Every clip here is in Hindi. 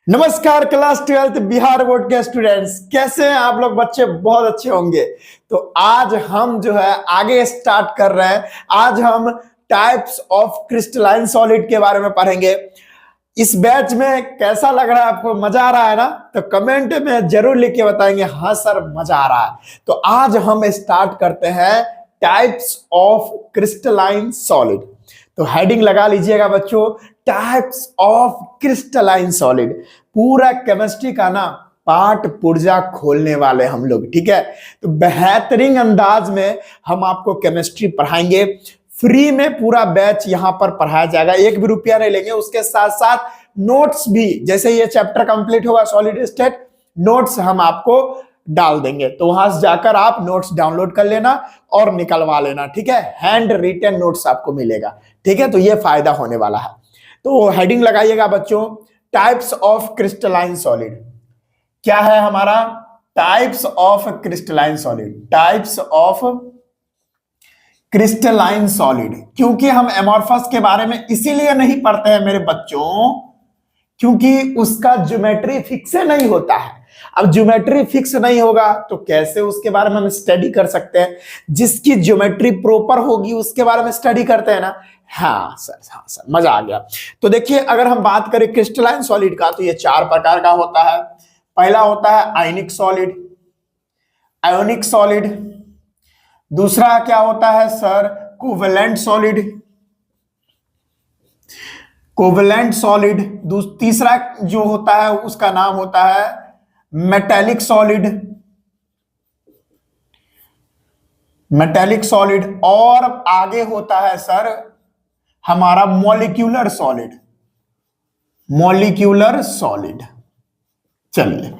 नमस्कार क्लास 12th बिहार बोर्ड के स्टूडेंट्स, कैसे हैं आप लोग? बच्चे बहुत अच्छे होंगे। तो आज हम जो है आगे स्टार्ट कर रहे हैं। आज हम टाइप्स ऑफ क्रिस्टलाइन सॉलिड के बारे में पढ़ेंगे। इस बैच में कैसा लग रहा है आपको? मजा आ रहा है ना? तो कमेंट में जरूर लिख के बताएंगे हाँ सर मजा आ रहा है। तो आज हम स्टार्ट करते हैं टाइप्स ऑफ क्रिस्टलाइन सॉलिड। तो हेडिंग लगा लीजिएगा बच्चों, टाइप्स ऑफ क्रिस्टलाइन सॉलिड। पूरा केमिस्ट्री का ना पाठ पुर्जा खोलने वाले हम लोग, ठीक है? तो बेहतरीन अंदाज में हम आपको केमिस्ट्री पढ़ाएंगे। फ्री में पूरा बैच यहां पर पढ़ाया जाएगा, एक भी रुपया नहीं लेंगे। उसके साथ साथ नोट्स भी, जैसे ये चैप्टर कंप्लीट होगा सॉलिड स्टेट, नोट्स हम आपको डाल देंगे। तो वहां से जाकर आप नोट्स डाउनलोड कर लेना और निकलवा लेना, ठीक है? हैंड रिटन नोट्स आपको मिलेगा, ठीक है? तो ये फायदा होने वाला है। तो हेडिंग लगाइएगा बच्चों, टाइप्स ऑफ क्रिस्टलाइन सॉलिड। क्या है हमारा? Types of crystalline solid. Types of crystalline solid. क्योंकि हम एमॉर्फस के बारे में इसीलिए नहीं पढ़ते हैं मेरे बच्चों, क्योंकि उसका ज्योमेट्री फिक्स नहीं होता है। अब ज्योमेट्री फिक्स नहीं होगा तो कैसे उसके बारे में हम स्टडी कर सकते हैं? जिसकी ज्योमेट्री प्रॉपर होगी उसके बारे में स्टडी करते हैं ना। हाँ सर, मजा आ गया। तो देखिए, अगर हम बात करें क्रिस्टलाइन सॉलिड का, तो ये चार प्रकार का होता है। पहला होता है आयनिक सॉलिड, आयोनिक सॉलिड। दूसरा क्या होता है sir? Covalent solid, covalent solid. तीसरा जो होता है उसका नाम होता है मेटेलिक सॉलिड, मेटेलिक सॉलिड। और आगे होता है सर हमारा मॉलिक्यूलर सॉलिड, मॉलिक्यूलर सॉलिड। चलिए,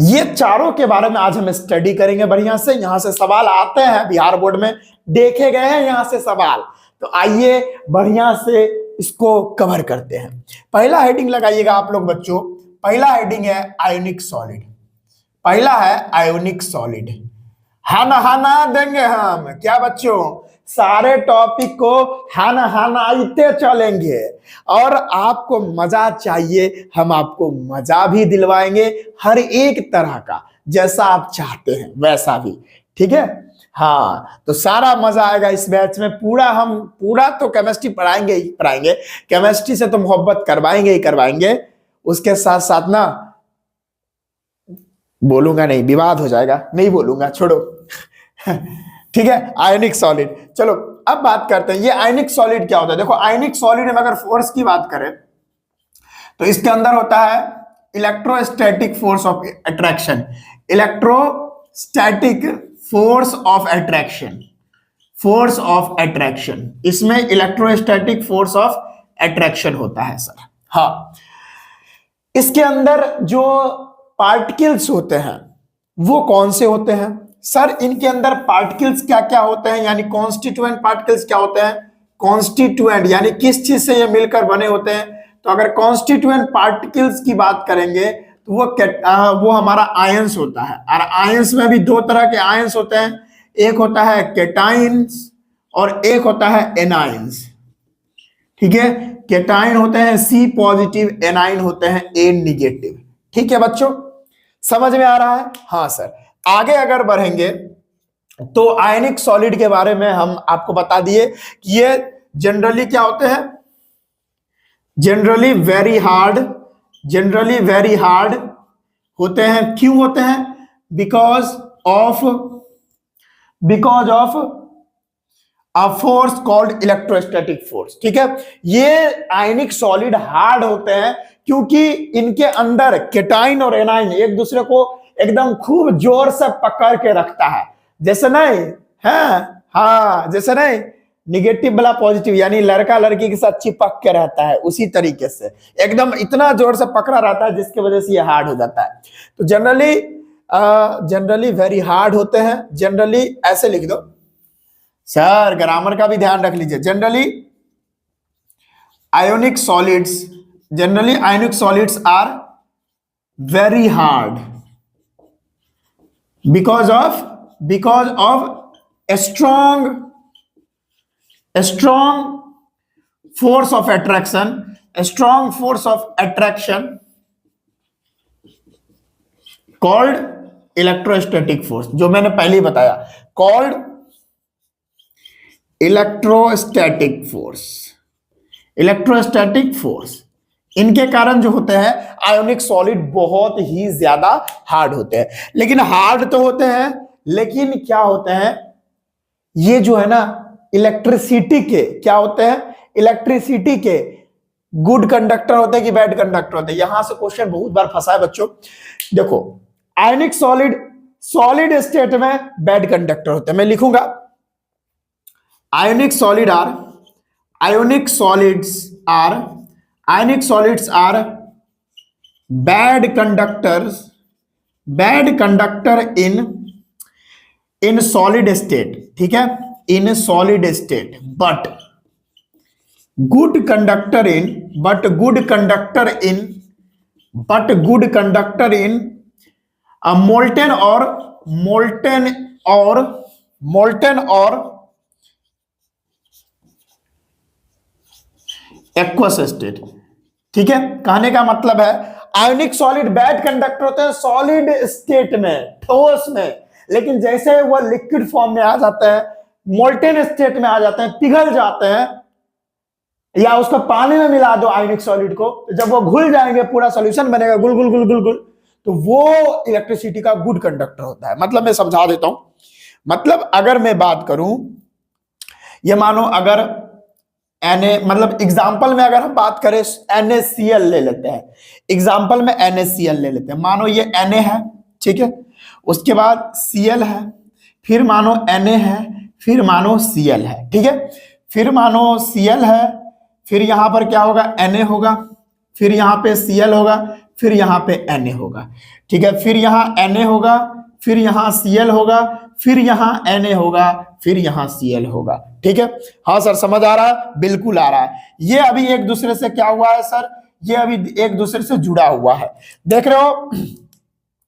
ये चारों के बारे में आज हम स्टडी करेंगे बढ़िया से। यहां से सवाल आते हैं बिहार बोर्ड में, देखे गए हैं यहां से सवाल। तो आइए बढ़िया से इसको कवर करते हैं। पहला हेडिंग लगाइएगा आप लोग बच्चों। पहला हेडिंग है आयोनिक सॉलिड। पहला है आयोनिक सॉलिड। हाना देंगे हम, क्या बच्चों? सारे टॉपिक को हानाइते चलेंगे। और आपको मजा चाहिए, हम आपको मजा भी दिलवाएंगे, हर एक तरह का, जैसा आप चाहते हैं वैसा भी, ठीक है? हाँ, तो सारा मजा आएगा इस बैच में। हम पूरा तो केमिस्ट्री पढ़ाएंगे ही पढ़ाएंगे, केमिस्ट्री से तो मोहब्बत करवाएंगे ही करवाएंगे। उसके साथ साथ ना, बोलूंगा नहीं, विवाद हो जाएगा, नहीं बोलूंगा, छोड़ो। ठीक है, आयनिक सॉलिड। चलो अब बात करते हैं ये आयनिक सॉलिड क्या होता है। देखो, आयनिक सॉलिड में अगर फोर्स की बात करें तो इसके अंदर होता है electrostatic force of attraction, electrostatic force of attraction, force of attraction. इसमें इलेक्ट्रोस्टैटिक फोर्स ऑफ अट्रैक्शन होता है सर। हाँ, इसके अंदर जो पार्टिकल्स होते हैं वो कौन से होते हैं सर? इनके अंदर पार्टिकल्स क्या क्या होते हैं, यानी कॉन्स्टिट्यूएंट पार्टिकल्स क्या होते हैं? कॉन्स्टिट्यूएंट यानी किस चीज से ये मिलकर बने होते हैं। तो अगर कॉन्स्टिट्यूएंट पार्टिकल्स की बात करेंगे तो वो हमारा आयंस होता है। और आयंस में भी दो तरह के आयंस होते हैं, एक होता है केटाइंस और एक होता है एनाइंस, ठीक है? केटाइन होते हैं C पॉजिटिव, एनाइन होते हैं A निगेटिव। ठीक है बच्चों, समझ में आ रहा है? हाँ सर। आगे अगर बढ़ेंगे तो आयनिक सॉलिड के बारे में हम आपको बता दिए कि ये जनरली क्या होते हैं? Generally very hard, generally very hard होते हैं। क्यों होते हैं? Because of a force called electrostatic force, ठीक है? ये आयनिक सॉलिड हार्ड होते हैं क्योंकि इनके अंदर केटाइन और एनाइन एक दूसरे को एकदम खूब जोर से पकड़ के रखता है। जैसे नहीं है, हाँ, जैसे नहीं निगेटिव वाला पॉजिटिव, यानी लड़का लड़की के साथ चिपक के रहता है, उसी तरीके से एकदम इतना जोर से पकड़ा रहता है जिसकी वजह से ये हार्ड हो जाता है। तो जनरली वेरी हार्ड होते हैं। जनरली ऐसे लिख दो सर, ग्रामर का भी ध्यान रख लीजिए। Generally ionic solids are very hard because of a strong force of attraction, called electrostatic force, जो मैंने पहले ही बताया, called electrostatic force. Electrostatic force, इनके कारण जो होते हैं आयोनिक सॉलिड बहुत ही ज्यादा हार्ड होते हैं। लेकिन हार्ड तो होते हैं, लेकिन क्या होते हैं, ये जो है ना इलेक्ट्रिसिटी के क्या होते हैं, इलेक्ट्रिसिटी के गुड कंडक्टर होते हैं कि बैड कंडक्टर होते हैं। यहां से क्वेश्चन बहुत बार फंसा है बच्चों। देखो आयोनिक सॉलिड सॉलिड स्टेट में बैड कंडक्टर होते हैं, मैं लिखूंगा ionic solid are ionic solids are ionic solids are bad conductors, bad conductor in solid state, ठीक है, in solid state, but good conductor in but good conductor in but good conductor in a molten or aqueous state. ठीक है, कहने का मतलब है आयोनिक सॉलिड बैड कंडक्टर होते हैं सॉलिड स्टेट में, ठोस में, लेकिन जैसे वो लिक्विड फॉर्म में आ जाता है, मोल्टेन स्टेट में आ जाते हैं, पिघल जाते हैं, या उसको पानी में मिला दो आयोनिक सॉलिड को, जब वो घुल जाएंगे पूरा सॉल्यूशन बनेगा गुल गुल गुल गुल गुल, तो वो इलेक्ट्रिसिटी का गुड कंडक्टर होता है। मतलब मैं समझा देता हूं, मतलब अगर मैं बात करूं, ये मानो अगर Na, मतलब एग्जाम्पल में अगर हम बात करें NaCl ले लेते हैं, एग्जाम्पल में NaCl ले लेते हैं, मानो ये Na है, ठीक है, उसके बाद Cl है, फिर मानो Na है, फिर मानो Cl है, ठीक है, फिर मानो Cl है, फिर यहां पर क्या होगा, Na होगा, फिर यहां पे Cl होगा, फिर यहां पे Na होगा, ठीक है, फिर यहां Na होगा, फिर यहां Cl होगा, फिर यहां Na होगा, फिर यहां Cl होगा, ठीक है। हाँ सर समझ आ रहा है, बिल्कुल आ रहा है। ये अभी एक दूसरे से क्या हुआ है सर, ये अभी एक दूसरे से जुड़ा हुआ है, देख रहे हो,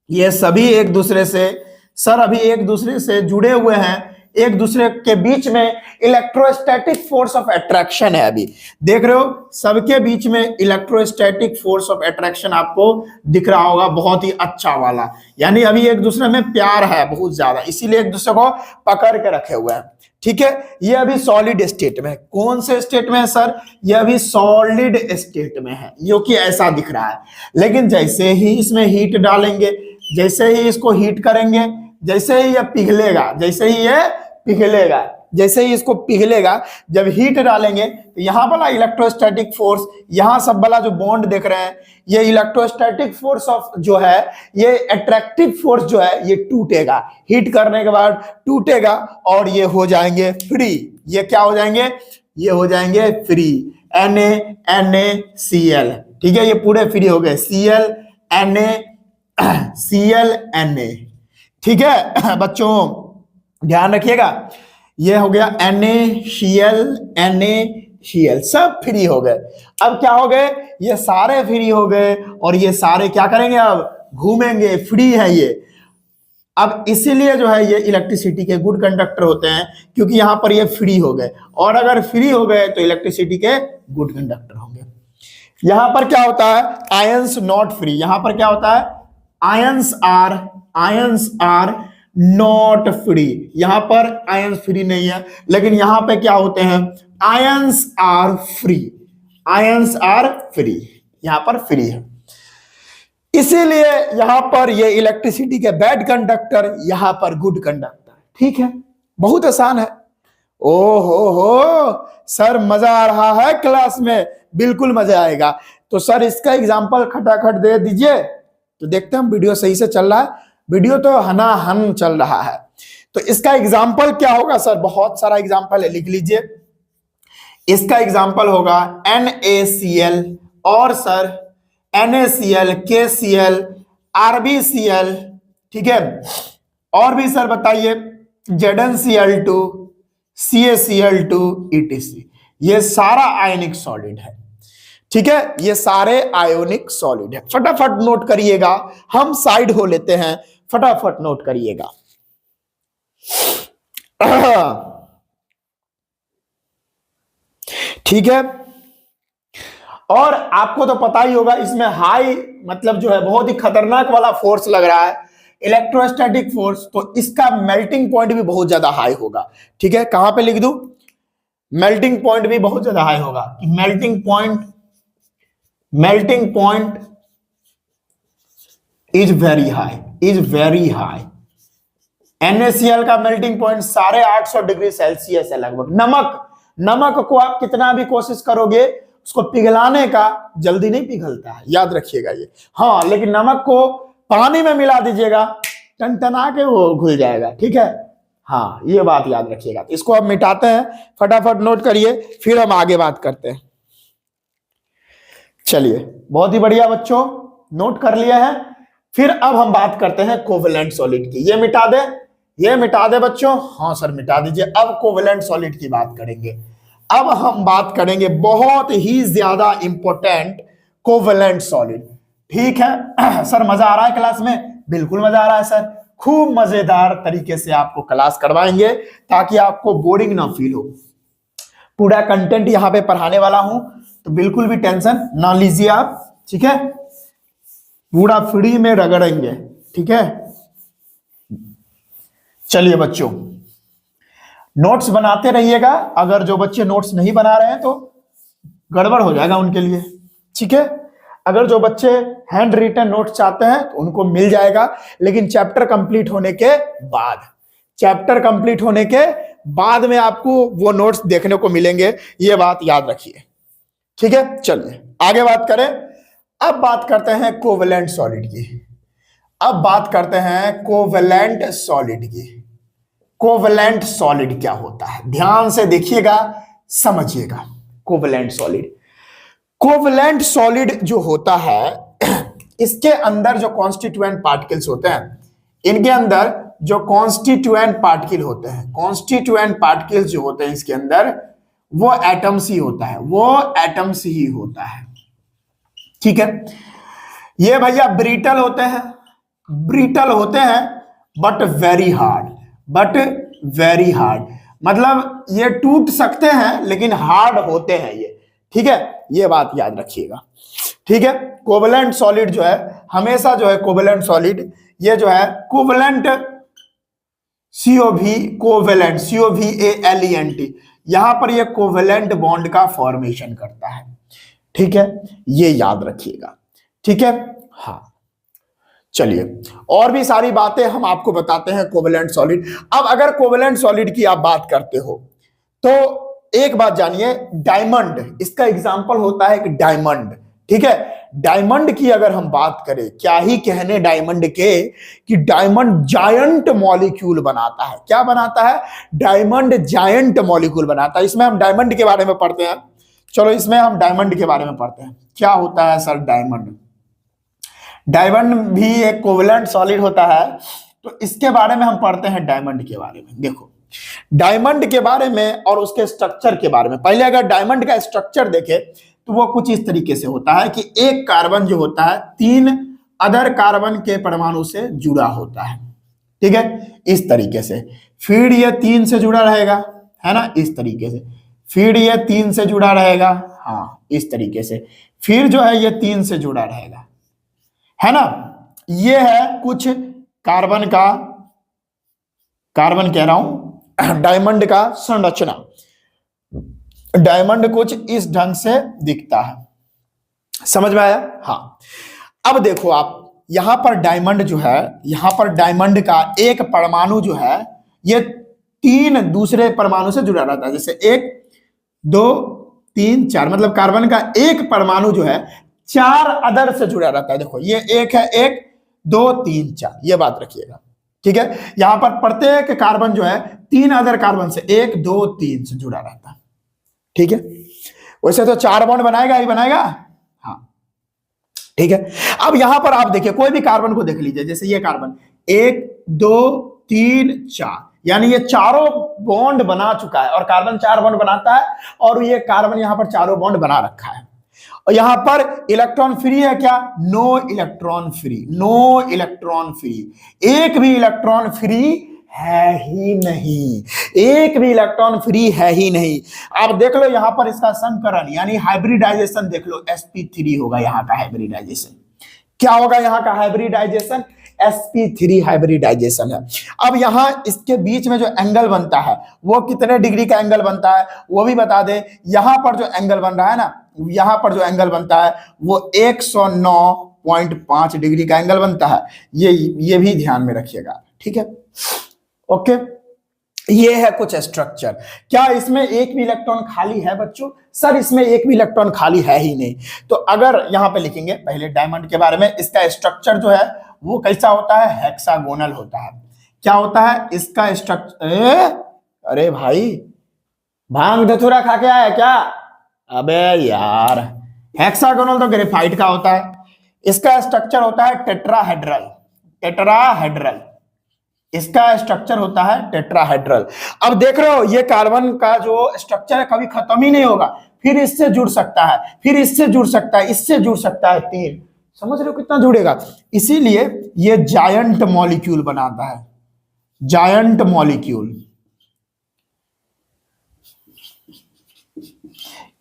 ये सभी एक दूसरे से, सर अभी एक दूसरे से जुड़े हुए हैं, एक दूसरे के बीच में इलेक्ट्रोस्टैटिक फोर्स ऑफ अट्रैक्शन है, अभी देख रहे हो सबके बीच में इलेक्ट्रोस्टैटिक फोर्स ऑफ अट्रैक्शन आपको दिख रहा होगा, बहुत ही अच्छा वाला, यानी अभी एक दूसरे में प्यार है बहुत ज्यादा, इसीलिए एक दूसरे को पकड़ के रखे हुए हैं, ठीक है। ये अभी सॉलिड स्टेट में, कौन से स्टेट में है सर, ये अभी सॉलिड स्टेट में है, जो कि ऐसा दिख रहा है, लेकिन जैसे ही इसमें हीट डालेंगे, जैसे ही इसको हीट करेंगे, जैसे ही ये पिघलेगा, जैसे ही ये पिघलेगा, जैसे ही इसको पिघलेगा, जब हीट डालेंगे तो यहां वाला इलेक्ट्रोस्टैटिक फोर्स, यहां सब वाला जो बॉन्ड देख रहे हैं, ये इलेक्ट्रोस्टैटिक फोर्स ऑफ जो है, ये अट्रैक्टिव फोर्स जो है, ये टूटेगा, हीट करने के बाद टूटेगा और ये हो जाएंगे फ्री। ये क्या हो जाएंगे, ये हो जाएंगे फ्री, NaCl, ठीक है, ये पूरे फ्री हो गए, Cl Na, ठीक है बच्चों ध्यान रखिएगा, ये हो गया NaCl सब फ्री हो गए। अब क्या हो गए, ये सारे फ्री हो गए और ये सारे क्या करेंगे, अब घूमेंगे, फ्री है ये। अब इसीलिए जो है ये इलेक्ट्रिसिटी के गुड कंडक्टर होते हैं, क्योंकि यहां पर ये फ्री हो गए, और अगर फ्री हो गए तो इलेक्ट्रिसिटी के गुड कंडक्टर होंगे। यहां पर क्या होता है, आयंस नॉट फ्री, यहां पर क्या होता है, आयंस आर नॉट फ्री, यहां पर आयंस फ्री नहीं है, लेकिन यहां पे क्या होते हैं, ions are free, ions are free, यहां पर फ्री है, इसीलिए यहां पर ये इलेक्ट्रिसिटी के बैड कंडक्टर, यहां पर गुड कंडक्टर, ठीक है, बहुत आसान है। हो सर मजा आ रहा है क्लास में, बिल्कुल मजा आएगा। तो सर इसका एग्जांपल खटाखट दे दीजिए, तो देखते हैं हम वीडियो सही से चल रहा है, वीडियो तो हनाहन चल रहा है। तो इसका एग्जांपल क्या होगा सर, बहुत सारा एग्जांपल है, लिख लीजिए। इसका एग्जांपल होगा NaCl, और सर NaCl, KCl, RbCl, ठीक है, और भी सर बताइए ZnCl2, CaCl2 etc, ये सारा आयनिक सॉलिड है, ठीक है, ये सारे आयोनिक सॉलिड है। फटाफट नोट करिएगा, हम साइड हो लेते हैं, फटाफट नोट करिएगा। ठीक है, और आपको तो पता ही होगा इसमें हाई मतलब जो है बहुत ही खतरनाक वाला फोर्स लग रहा है, इलेक्ट्रोस्टैटिक फोर्स, तो इसका मेल्टिंग पॉइंट भी बहुत ज्यादा हाई होगा। ठीक है, कहां पे लिख दूं, मेल्टिंग पॉइंट भी बहुत ज्यादा हाई होगा कि melting point is very high. NaCl का मेल्टिंग पॉइंट 850 डिग्री सेल्सियस है लगभग। नमक को आप कितना भी कोशिश करोगे उसको पिघलाने का, जल्दी नहीं पिघलता है, याद रखिएगा ये। हाँ, लेकिन नमक को पानी में मिला दीजिएगा, टनटना के वो घुल जाएगा। ठीक है, हाँ, ये बात याद रखिएगा। इसको अब मिटाते हैं, फटाफट नोट करिए, फिर हम आगे बात करते हैं। चलिए, बहुत ही बढ़िया बच्चों, नोट कर लिया है। फिर अब हम बात करते हैं कोवेलेंट सॉलिड की। ये मिटा दे बच्चों, हाँ सर मिटा दीजिए। अब कोवेलेंट सॉलिड की बात करेंगे। अब हम बात करेंगे बहुत ही ज्यादा इंपॉर्टेंट कोवेलेंट सॉलिड। ठीक है सर, मजा आ रहा है क्लास में? बिल्कुल मजा आ रहा है सर, खूब मजेदार तरीके से आपको क्लास करवाएंगे ताकि आपको बोरिंग ना फील हो। पूरा कंटेंट यहां पे पढ़ाने वाला हूं, तो बिल्कुल भी टेंशन ना लीजिए आप। ठीक है, पूरा फ्री में रगड़ेंगे। ठीक है, चलिए बच्चों, नोट्स बनाते रहिएगा। अगर जो बच्चे नोट्स नहीं बना रहे हैं तो गड़बड़ हो जाएगा उनके लिए। ठीक है, अगर जो बच्चे हैंड रिटन नोट्स चाहते हैं तो उनको मिल जाएगा, लेकिन चैप्टर कंप्लीट होने के बाद में आपको वो नोट्स देखने को मिलेंगे, ये बात याद रखिए। ठीक है, चलिए आगे बात करें। अब बात करते हैं कोवेलेंट सॉलिड की। कोवेलेंट सॉलिड क्या होता है, ध्यान से देखिएगा, समझिएगा। कोवेलेंट सॉलिड जो होता है, इसके अंदर जो कॉन्स्टिट्यूएंट पार्टिकल्स होते हैं, इनके अंदर जो कॉन्स्टिट्यूएंट पार्टिकल्स जो होते हैं इसके अंदर, वो एटम्स ही होता है। ठीक है, ये भैया ब्रिटल होते हैं बट वेरी हार्ड, मतलब ये टूट सकते हैं लेकिन हार्ड होते हैं ये। ठीक है, ये बात याद रखिएगा। ठीक है, कोवेलेंट सॉलिड जो है हमेशा जो है कोवेलेंट सॉलिड, ये जो है कोवेलेंट COVALENT, यहां पर ये कोवेलेंट बॉन्ड का फॉर्मेशन करता है। ठीक है, ये याद रखिएगा। ठीक है, हाँ, चलिए और भी सारी बातें हम आपको बताते हैं कोवेलेंट सॉलिड। अब अगर कोवेलेंट सॉलिड की आप बात करते हो तो एक बात जानिए, डायमंड इसका एग्जांपल होता है, एक डायमंड। ठीक है, डायमंड की अगर हम बात करें, क्या ही कहने डायमंड के, कि डायमंड जायंट मॉलिक्यूल बनाता है। क्या बनाता है? डायमंड जायंट मॉलिक्यूल बनाता है। इसमें हम डायमंड के बारे में पढ़ते हैं। चलो इसमें हम डायमंड के बारे में पढ़ते हैं। क्या होता है सर डायमंड भी एक कोवेलेंट सॉलिड होता है, तो इसके बारे में हम पढ़ते हैं डायमंड के बारे में। देखो, डायमंड के बारे में और उसके स्ट्रक्चर के बारे में। पहले अगर डायमंड का स्ट्रक्चर देखें तो वो कुछ इस तरीके से होता है कि एक कार्बन जो होता है 3 अदर कार्बन के परमाणु से जुड़ा होता है। ठीक है, इस तरीके से। फिर ये 3 से जुड़ा रहेगा, है ना, इस तरीके से। फिर ये 3 से जुड़ा रहेगा, हाँ, इस तरीके से। फिर जो है ये 3 से जुड़ा रहेगा, है ना। ये है कुछ कार्बन कह रहा हूं, डायमंड का संरचना। डायमंड कुछ इस ढंग से दिखता है, समझ में आया? हाँ, अब देखो आप, यहां पर डायमंड जो है, यहां पर डायमंड का एक परमाणु जो है ये 3 दूसरे परमाणु से जुड़ा रहता है। जैसे 1 2 3 4, मतलब कार्बन का एक परमाणु जो है 4 अदर से जुड़ा रहता है। देखो ये 1 है, 1 2 3 4, ये बात रखिएगा। ठीक है, यहां पर प्रत्येक कार्बन जो है 3 अदर कार्बन से 1 2 3 से जुड़ा रहता है। ठीक है, वैसे तो 4 बॉन्ड बनाएगा ही बनाएगा। हाँ, ठीक है। अब यहां पर आप देखिए, कोई भी कार्बन को देख लीजिए, जैसे ये कार्बन 1 2 3 4, यानी ये चारों बॉन्ड बना चुका है, और कार्बन 4 बॉन्ड बनाता है, और ये कार्बन यहां पर चारों बॉन्ड बना रखा है। और यहां पर इलेक्ट्रॉन फ्री है क्या? नो इलेक्ट्रॉन फ्री, एक भी इलेक्ट्रॉन फ्री है ही नहीं, एक भी इलेक्ट्रॉन फ्री है ही नहीं। अब देख लो यहां पर इसका संकरण यानी हाइब्रिडाइजेशन देख लो, sp3 होगा यहाँ का हाइब्रिडाइजेशन। क्या होगा यहाँ का हाइब्रिडाइजेशन? sp3 हाइब्रिडाइजेशन है। अब यहां इसके बीच में जो एंगल बनता है वो कितने डिग्री का एंगल बनता है वो भी बता दे। यहां पर जो एंगल बन रहा है ना, यहां पर जो एंगल बनता है वो 109.5 डिग्री का एंगल बनता है। ये भी ध्यान में रखिएगा, ठीक है। ओके, ये है कुछ स्ट्रक्चर। क्या इसमें एक भी इलेक्ट्रॉन खाली है बच्चों? सर इसमें एक भी इलेक्ट्रॉन खाली है ही नहीं। तो अगर यहां पे लिखेंगे पहले डायमंड के बारे में, इसका स्ट्रक्चर जो है वो कैसा होता है? हेक्सागोनल होता है। क्या होता है इसका स्ट्रक्चर? अरे भाई भांग धतूरा खा के आया क्या? अबे यार, हेक्सागोनल तो ग्रेफाइट का होता है। इसका स्ट्रक्चर होता है टेट्राहेड्रल। टेट्राहेड्रल इसका स्ट्रक्चर होता है टेट्राहेड्रल। अब देख रहे हो ये कार्बन का जो स्ट्रक्चर है कभी खत्म ही नहीं होगा, फिर इससे जुड़ सकता है, फिर इससे जुड़ सकता है, इससे जुड़ सकता है, तीन। समझ रहे हो कितना जुड़ेगा? इसीलिए ये जायंट मॉलिक्यूल बनाता है, जायंट मॉलिक्यूल।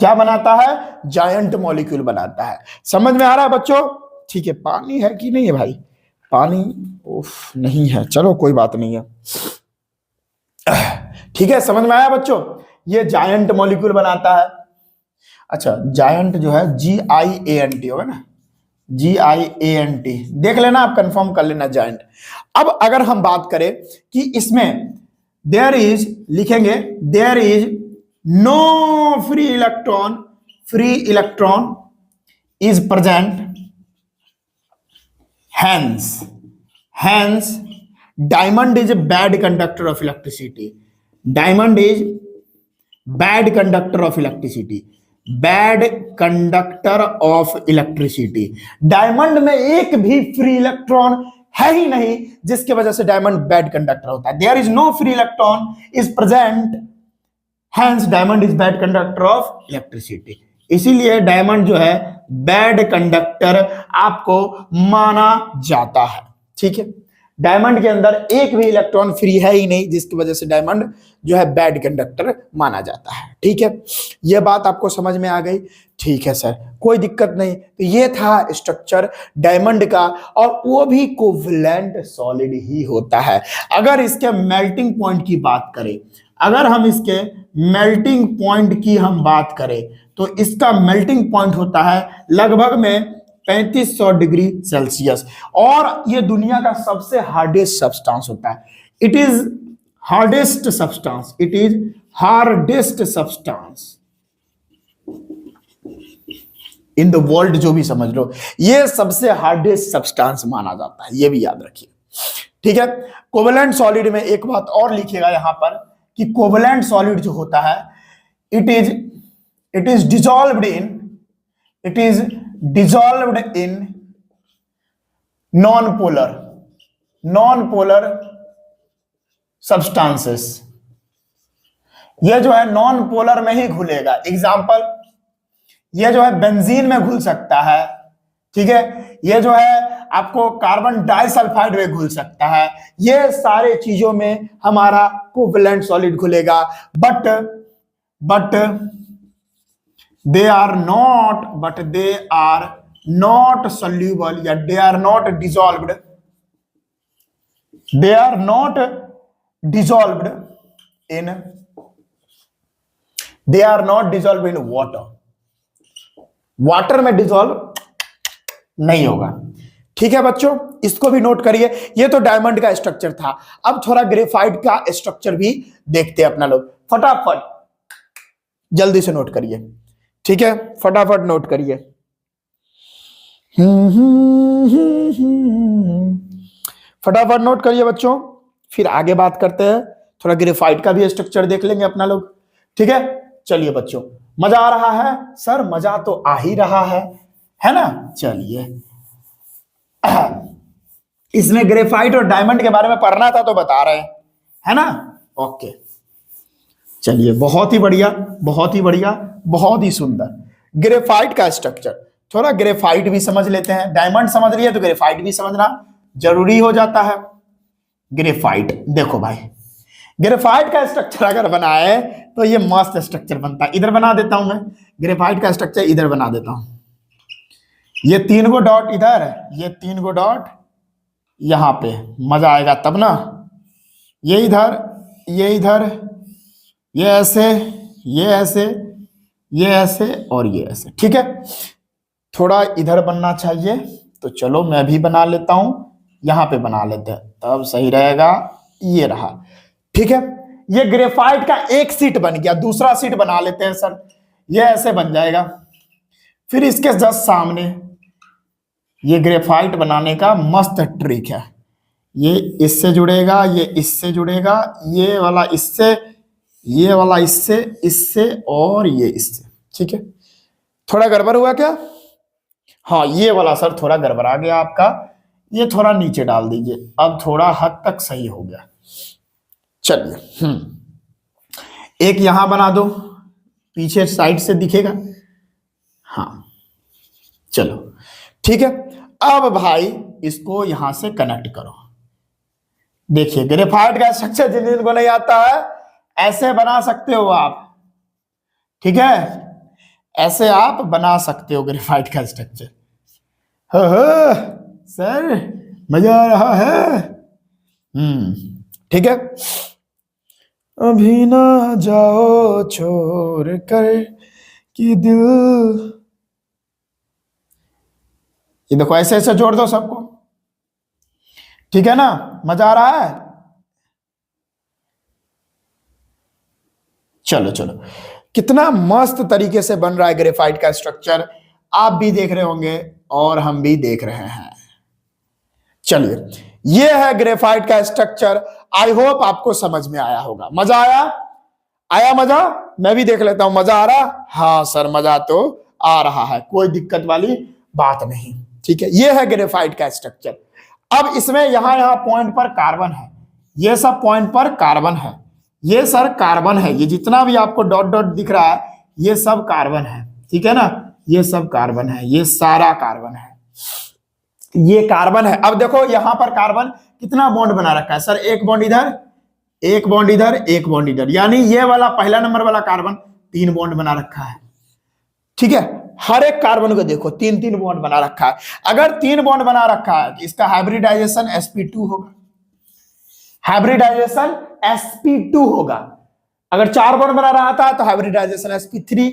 क्या बनाता है? जायंट मॉलिक्यूल बनाता है। समझ में आ रहा है बच्चों? ठीक है, पानी है कि नहीं है भाई? पानी उफ नहीं है, चलो कोई बात नहीं है, ठीक है। समझ में आया बच्चों? ये जायंट मॉलिक्यूल बनाता है। अच्छा, जायंट जो है GIANT होगा ना, GIANT देख लेना, आप कंफर्म कर लेना जायंट। अब अगर हम बात करें कि इसमें देयर इज, लिखेंगे there is no free electron is present, hence diamond is a bad conductor of electricity. Diamond is bad conductor of electricity. Bad conductor of electricity. Diamond में एक भी फ्री इलेक्ट्रॉन है ही नहीं, जिसकी वजह से डायमंड बैड कंडक्टर होता है। There is no free electron is present, hence diamond is bad conductor of electricity. इसीलिए डायमंड जो है बैड कंडक्टर आपको माना जाता है, ठीक है। डायमंड के अंदर एक भी इलेक्ट्रॉन फ्री है ही नहीं, जिसकी वजह से डायमंड जो है बैड कंडक्टर माना जाता है, ठीक है। यह बात आपको समझ में आ गई? ठीक है सर, कोई दिक्कत नहीं। तो ये था स्ट्रक्चर डायमंड का, और वो भी कोवैलेंट सॉलिड ही होता है। अगर इसके मेल्टिंग पॉइंट की बात करें, अगर हम इसके मेल्टिंग पॉइंट की हम बात करें तो इसका मेल्टिंग पॉइंट होता है लगभग में 3500 डिग्री सेल्सियस, और ये दुनिया का सबसे हार्डेस्ट सब्सटेंस होता है। It is hardest substance, it is hardest substance in the world. जो भी समझ लो, ये सबसे हार्डेस्ट सब्सटेंस माना जाता है, ये भी याद रखिए, ठीक है। कोवैलेंट सॉलिड में एक बात और लिखिएगा यहां पर कि कोवैलेंट सॉलिड जो होता है it is dissolved in non polar substances. ये जो है नॉन पोलर में ही घुलेगा। एग्जांपल, ये जो है बेंजीन में घुल सकता है, ठीक है। ये जो है आपको कार्बन डाइसल्फाइड में घुल सकता है। ये सारे चीजों में हमारा कोवैलेंट सॉलिड घुलेगा, but they are not soluble, या they are not dissolved in water में डिसॉल्व नहीं होगा, ठीक है बच्चों। इसको भी नोट करिए। ये तो डायमंड का स्ट्रक्चर था। अब थोड़ा ग्रेफाइट का स्ट्रक्चर भी देखते हैं अपना लोग, फटाफट जल्दी से नोट करिए, ठीक है, फटाफट नोट करिए। फटाफट नोट करिए बच्चों, फिर आगे बात करते हैं। थोड़ा ग्रेफाइट का भी स्ट्रक्चर देख लेंगे अपना लोग, ठीक है। चलिए बच्चों, मजा आ रहा है? सर मजा तो आ ही रहा है ना। चलिए, इसमें ग्रेफाइट और डायमंड के बारे में पढ़ना था तो बता रहे हैं, है ना। ओके, चलिए, बहुत ही बढ़िया, बहुत ही बढ़िया, बहुत ही सुंदर। ग्रेफाइट का स्ट्रक्चर, थोड़ा ग्रेफाइट भी समझ लेते हैं। डायमंड समझ रही है तो ग्रेफाइट भी समझना जरूरी हो जाता है। ग्रेफाइट। देखो भाई, ग्रेफाइट का स्ट्रक्चर अगर बनाए तो ये मस्त स्ट्रक्चर बनता है। इधर बना देता हूं मैं, ग्रेफाइट का स्ट्रक्चर इधर बना देता हूं। ये 3 गो डॉट इधर, ये 3 गो डॉट यहां पे, मजा आएगा तब ना। ये इधर, ये इधर, ये ऐसे, ये ऐसे, ये ऐसे और ये ऐसे। ठीक है, थोड़ा इधर बनना चाहिए, तो चलो मैं भी बना लेता हूं, यहां पे बना लेते हैं तब सही रहेगा। ये रहा। ठीक है, ये ग्रेफाइट का एक सीट बन गया। दूसरा सीट बना लेते हैं सर, ये ऐसे बन जाएगा। फिर इसके जस्ट सामने ये ग्रेफाइट बनाने का मस्त ट्रिक है। ये इससे जुड़ेगा, ये इससे जुड़ेगा, ये वाला इससे, ये वाला इससे, इससे और ये इससे। ठीक है, थोड़ा गड़बड़ हुआ क्या? हाँ, ये वाला सर थोड़ा गड़बड़ा गया आपका, ये थोड़ा नीचे डाल दीजिए। अब थोड़ा हद तक सही हो गया। चलिए, एक यहां बना दो, पीछे साइड से दिखेगा। हाँ, चलो ठीक है। अब भाई इसको यहां से कनेक्ट करो। देखिए, ग्रेफाइट का स्ट्रक्चर जिनको नहीं आता है ऐसे बना सकते हो आप। ठीक है, ऐसे आप बना सकते हो ग्रेफाइट का स्ट्रक्चर। हो सर, मजा आ रहा है। ठीक है, अभी ना जाओ छोड़ कर कि दिल। ये देखो, ऐसे ऐसे जोड़ दो सबको। ठीक है ना, मजा आ रहा है। चलो चलो, कितना मस्त तरीके से बन रहा है ग्रेफाइट का स्ट्रक्चर। आप भी देख रहे होंगे और हम भी देख रहे हैं। चलिए, ये है ग्रेफाइट का स्ट्रक्चर। आई होप आपको समझ में आया होगा। मजा आया? आया मजा? मैं भी देख लेता हूं, मजा आ रहा? हाँ सर, मजा तो आ रहा है, कोई दिक्कत वाली बात नहीं। ठीक है, ये है ग्रेफाइट का स्ट्रक्चर। अब इसमें यहां यहां पॉइंट पर कार्बन है, ये सब पॉइंट पर कार्बन है, ये सर कार्बन है। ये जितना भी आपको डॉट डॉट दिख रहा है ये सब कार्बन है। ठीक है ना, ये सब कार्बन है, ये सारा कार्बन है, ये कार्बन है। अब देखो यहां पर कार्बन कितना बॉन्ड बना रखा है सर, एक बॉन्ड इधर, एक बॉन्ड इधर, एक बॉन्ड इधर, यानी ये वाला पहला नंबर वाला कार्बन 3 बॉन्ड बना रखा है। ठीक है, हर एक कार्बन को देखो 3-3 बॉन्ड बना रखा है। अगर 3 बॉन्ड बना रखा है तो इसका हाइब्रिडाइजेशन sp2 होगा, हाइब्रिडाइजेशन sp2 होगा। अगर 4 बॉन्ड बना रहा था तो हाइब्रिडाइजेशन sp3,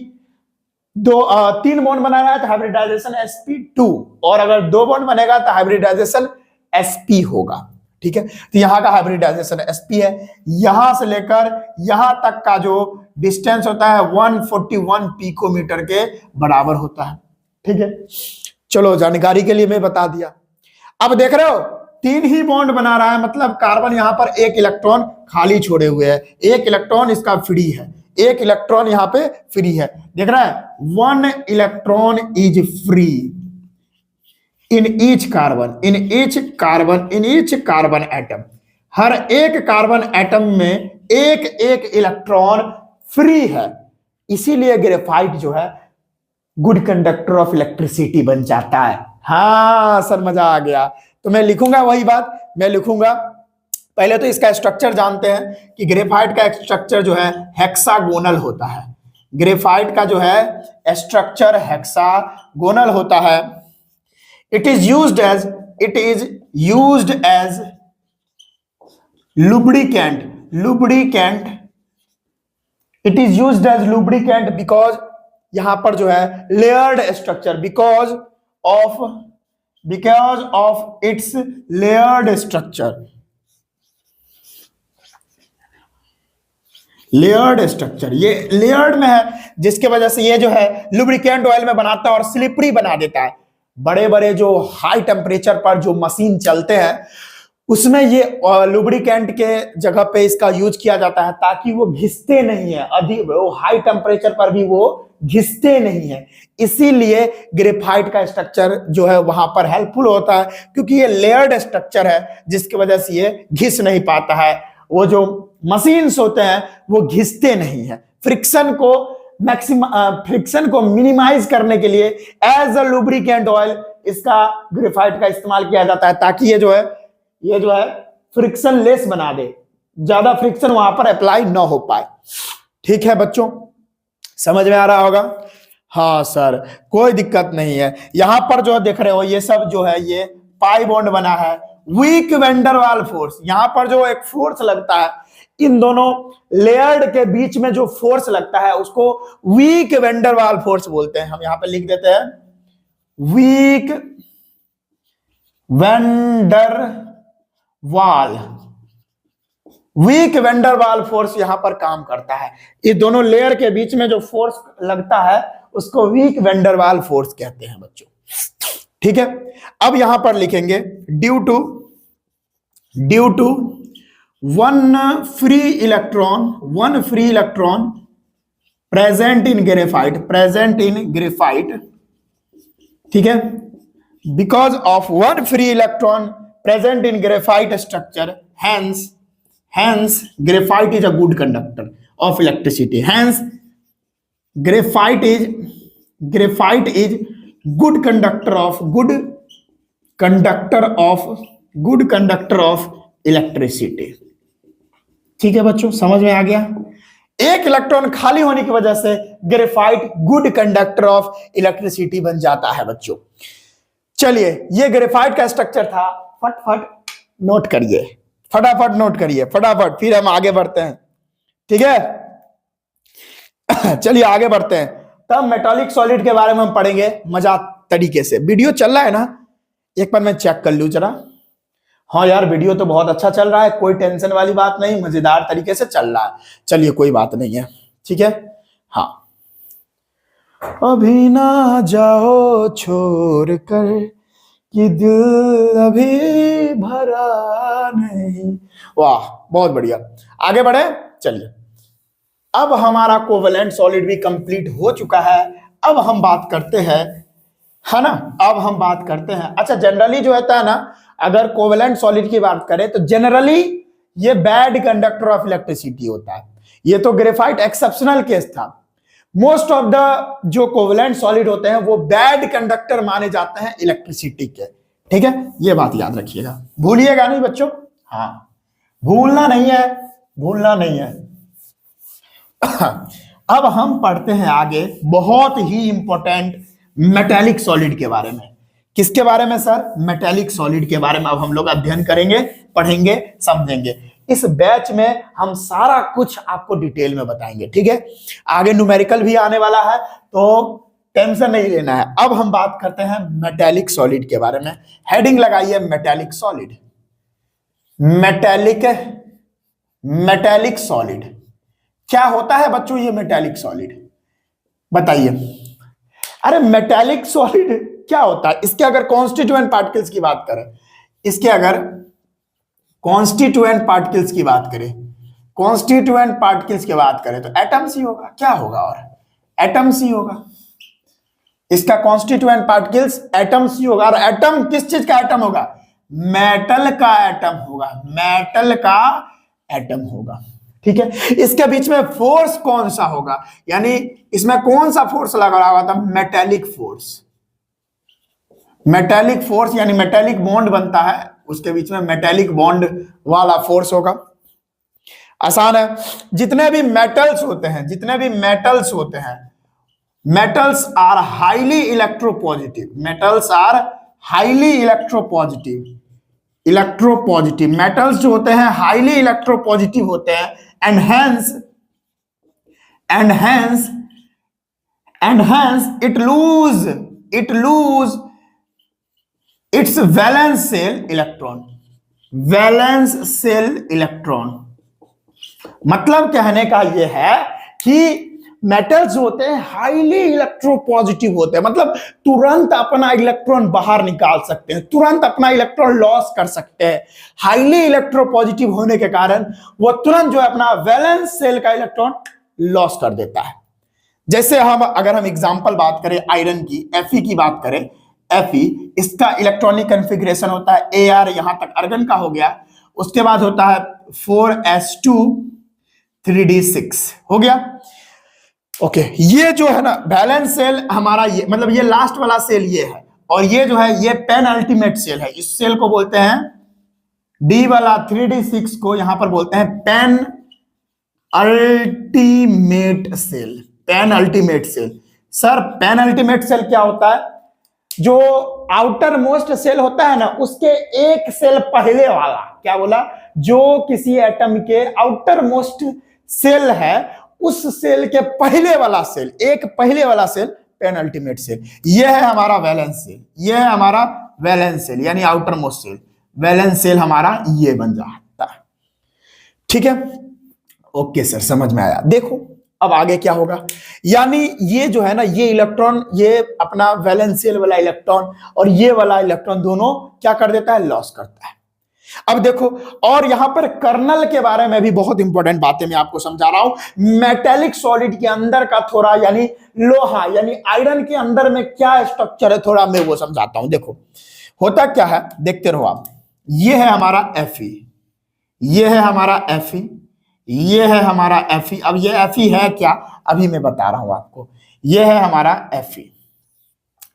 3 बॉन्ड बना रहा है तो हाइब्रिडाइजेशन sp2, और अगर 2 बॉन्ड बनेगा तो हाइब्रिडाइजेशन sp होगा। ठीक है, तो यहां का हाइब्रिडाइजेशन sp है। यहां से लेकर यहां तक का जो डिस्टेंस होता है 141 पिकोमीटर के बराबर होता है। ठीक है, चलो जानकारी के लिए मैं बता दिया। अब देख रहे हो 3 ही बॉन्ड बना रहा है, मतलब कार्बन यहां पर 1 इलेक्ट्रॉन खाली छोड़े हुए है, 1 इलेक्ट्रॉन इसका फ्री है, 1 इलेक्ट्रॉन यहां पे फ्री है। देख रहा है, 1 electron is free in each carbon, in each carbon, in each carbon atom. हर एक कार्बन एटम में 1-1 इलेक्ट्रॉन फ्री है। इसीलिए ग्रेफाइट जो है गुड कंडक्टर ऑफ इलेक्ट्रिसिटी बन जाता है। हाँ सर, मजा आ गया। तो मैं लिखूंगा वही बात, मैं लिखूंगा। पहले तो इसका स्ट्रक्चर जानते हैं कि ग्रेफाइट का स्ट्रक्चर जो है हेक्सागोनल होता है। ग्रेफाइट का जो है स्ट्रक्चर हेक्सागोनल होता है। It is used as lubricant. It is used as lubricant because यहां पर जो है layered structure, because of its layered structure. Layered structure, ये लेयर्ड में है जिसके वजह से ये जो है लुब्रिकेंट ऑयल में बनाता है और स्लिपरी बना देता है। बड़े बड़े जो हाई टेम्परेचर पर जो मशीन चलते हैं उसमें ये लुब्रिकेंट के जगह पे इसका यूज किया जाता है ताकि वो घिसते नहीं है, अधिक वो हाई टेम्परेचर पर भी वो घिसते नहीं है। इसीलिए ग्रेफाइट का स्ट्रक्चर जो है वहां पर हेल्पफुल होता है, क्योंकि ये लेयर्ड स्ट्रक्चर है जिसकी वजह से ये घिस नहीं पाता है। वो जो मशीन्स होते हैं वो घिसते नहीं है। फ्रिक्शन को मिनिमाइज करने के लिए एज अ लुब्रिकेंट ऑयल इसका ग्रेफाइट का इस्तेमाल किया जाता है, ताकि ये जो है फ्रिक्शन लेस बना दे, ज्यादा फ्रिक्शन वहां पर अप्लाई ना हो पाए। ठीक है बच्चों, समझ में आ रहा होगा? हाँ सर, कोई दिक्कत नहीं है। यहां पर जो देख रहे हो ये सब जो है ये पाई बॉन्ड बना है। वीक वैंडरवाल फोर्स, यहां पर जो एक फोर्स लगता है इन दोनों लेयर्ड के बीच में, जो फोर्स लगता है उसको वीक वैंडरवाल फोर्स बोलते हैं। हम यहां पे लिख देते हैं वीक वैंडरवाल। वीक वैंडरवाल फोर्स यहां पर काम करता है। ये दोनों लेयर के बीच में जो फोर्स लगता है उसको वीक वैंडरवाल फोर्स कहते हैं बच्चों। ठीक है, अब यहां पर लिखेंगे due to one free electron present in graphite, ठीक है, because of one free electron present in graphite structure, hence graphite is a good conductor of electricity. Hence graphite is good conductor of electricity. ठीक है बच्चों, समझ में आ गया? एक इलेक्ट्रॉन खाली होने की वजह से graphite good conductor of electricity बन जाता है बच्चों। चलिए, ये ग्रेफाइट का स्ट्रक्चर था, फटाफट नोट करिए, फटाफट, फिर हम आगे बढ़ते हैं। ठीक है, चलिए आगे बढ़ते हैं। तब मेटालिक सॉलिड के बारे में हम पढ़ेंगे मजाक तरीके से। वीडियो चल रहा है ना? एक बार मैं चेक कर लूं जरा। हाँ यार, वीडियो तो बहुत अच्छा चल रहा है, कोई टेंशन वाली बात नहीं, मजेदार तरीके से चल रहा है। चलिए कोई बात नहीं है, ठीक है। हाँ, अभी ना जाओ छोड़ कर कि दिल अभी भरा नहीं। वाह, बहुत बढ़िया, आगे बढ़े। चलिए, अब हमारा कोवेलेंट सॉलिड भी कंप्लीट हो चुका है। अब हम बात करते हैं, है ना, अच्छा, जनरली जो होता है ना, अगर कोवेलेंट सॉलिड की बात करें तो जनरली ये बैड कंडक्टर ऑफ इलेक्ट्रिसिटी होता है। ये तो ग्रेफाइट एक्सेप्शनल केस था। मोस्ट ऑफ द जो कोवेलेंट सॉलिड होते हैं वो बैड कंडक्टर माने जाते हैं इलेक्ट्रिसिटी के। ठीक है, ये बात याद रखिएगा, भूलिएगा नहीं बच्चों। हाँ, भूलना नहीं है। अब हम पढ़ते हैं आगे बहुत ही इंपॉर्टेंट मेटालिक सॉलिड के बारे में। किसके बारे में सर? मेटालिक सॉलिड के बारे में अब हम लोग अध्ययन करेंगे, पढ़ेंगे, समझेंगे। इस बैच में हम सारा कुछ आपको डिटेल में बताएंगे। ठीक है, आगे न्यूमेरिकल भी आने वाला है, तो टेंशन नहीं लेना है। अब हम बात करते हैं मेटालिक सॉलिड के बारे में। हेडिंग लगाइए मेटालिक सॉलिड। मेटालिक सॉलिड क्या होता है बच्चों? ये मेटालिक सॉलिड बताइए। अरे मेटालिक सॉलिड क्या होता है? इसके अगर कॉन्स्टिट्यूएंट पार्टिकल्स की बात करें, तो एटम्स ही होगा। क्या होगा? और एटम्स ही होगा। इसका कॉन्स्टिट्यूएंट पार्टिकल्स एटम्स ही होगा। और एटम किस चीज का एटम होगा? मेटल का एटम होगा। ठीक है, इसके बीच में फोर्स कौन सा होगा? यानी इसमें कौन सा फोर्स लगा हुआ था? मेटालिक फोर्स यानी मेटालिक बॉन्ड बनता है, उसके बीच में मेटालिक बॉन्ड वाला फोर्स होगा। आसान है। जितने भी मेटल्स होते हैं, metals are highly electropositive. Metals जो होते हैं हाईली इलेक्ट्रोपॉजिटिव होते हैं, and hence it lose its valence shell electron। मतलब कहने का यह है कि मेटल्स होते हैं हाईली इलेक्ट्रोपॉजिटिव होते हैं, मतलब तुरंत अपना इलेक्ट्रॉन बाहर निकाल सकते हैं, तुरंत अपना इलेक्ट्रॉन लॉस कर सकते हैं। हाईली इलेक्ट्रोपॉजिटिव होने के कारण वो तुरंत जो है अपना वैलेंस सेल का इलेक्ट्रॉन लॉस कर देता है। जैसे अगर हम एग्जांपल बात करें आयरन की, Fe की बात करें, Fe इसका इलेक्ट्रॉनिक कॉन्फ़िगरेशन होता है Ar, यहां तक आर्गन का हो गया, उसके बाद होता है 4s2 3d6 हो गया। ओके, ये जो है ना वैलेंस सेल हमारा, ये मतलब ये लास्ट वाला सेल ये है, और ये जो है ये पेन अल्टीमेट सेल है। इस सेल को बोलते हैं डी वाला 3D6 को यहां पर बोलते हैं penultimate shell. Penultimate shell. Sir penultimate shell क्या होता है? जो आउटर मोस्ट सेल होता है ना, उसके एक सेल पहले वाला, क्या बोला, जो किसी एटम के आउटर मोस्ट सेल है उस सेल के पहले वाला सेल, एक पहले वाला सेल पेन अल्टीमेट सेल। यह है हमारा वैलेंस सेल, यह है हमारा वैलेंस सेल यानी outermost shell. Valence shell हमारा ये बन जाता है। ठीक है, ओके सर, समझ में आया। देखो अब आगे क्या होगा, यानी ये जो है ना, ये इलेक्ट्रॉन, ये अपना वैलेंस सेल वाला इलेक्ट्रॉन और ये वाला इलेक्ट्रॉन दोनों क्या कर देता है, लॉस करता है। अब देखो, और यहां पर कर्नल के बारे में भी बहुत इंपॉर्टेंट बातें मैं आपको समझा रहा हूं। मेटेलिक सॉलिड के अंदर का थोड़ा, यानी लोहा यानी आयरन के अंदर में क्या स्ट्रक्चर है, थोड़ा मैं वो समझाता हूं। देखो होता क्या है, देखते रहो आप। ये है हमारा Fe, ये है हमारा Fe, ये है हमारा Fe। अब ये Fe है क्या, अभी मैं बता रहा हूं आपको। ये है हमारा Fe,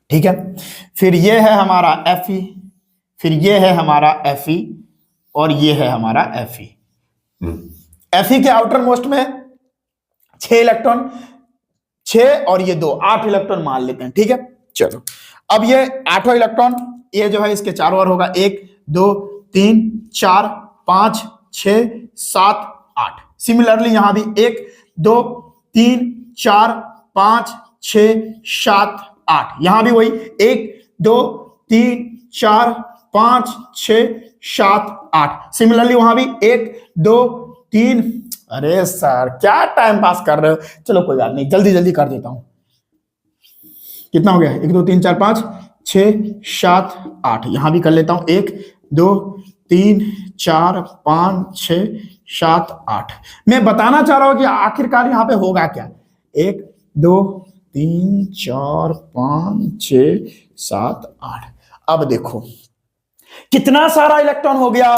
ठीक है। फिर ये है हमारा Fe, फिर ये है हमारा Fe और ये है हमारा Fe। Fe के आउटर मोस्ट में 6 इलेक्ट्रॉन, 6 और ये 2, 8 इलेक्ट्रॉन मान लेते हैं, ठीक है। चलो अब ये 8वां इलेक्ट्रॉन, ये जो है इसके चारों ओर होगा, 1 2 3 4 5 6 7 8। सिमिलरली यहां भी 1 2 3 4 5 6 7 8, यहां भी वही 1 2 3 4 5 6 7 8। सिमिलरली वहां भी 1 2 3। अरे सर क्या टाइम पास कर रहे हो, चलो कोई बात नहीं, जल्दी जल्दी कर देता हूं। कितना हो गया, 1 2 3 4 5 6 7 8। यहां भी कर लेता हूं, 1 2 3 4 5 6 7 8। मैं बताना चाह रहा हूं कि आखिरकार यहां पे होगा क्या। 1 2 3 4 5 6 7 8। अब देखो कितना सारा इलेक्ट्रॉन हो गया।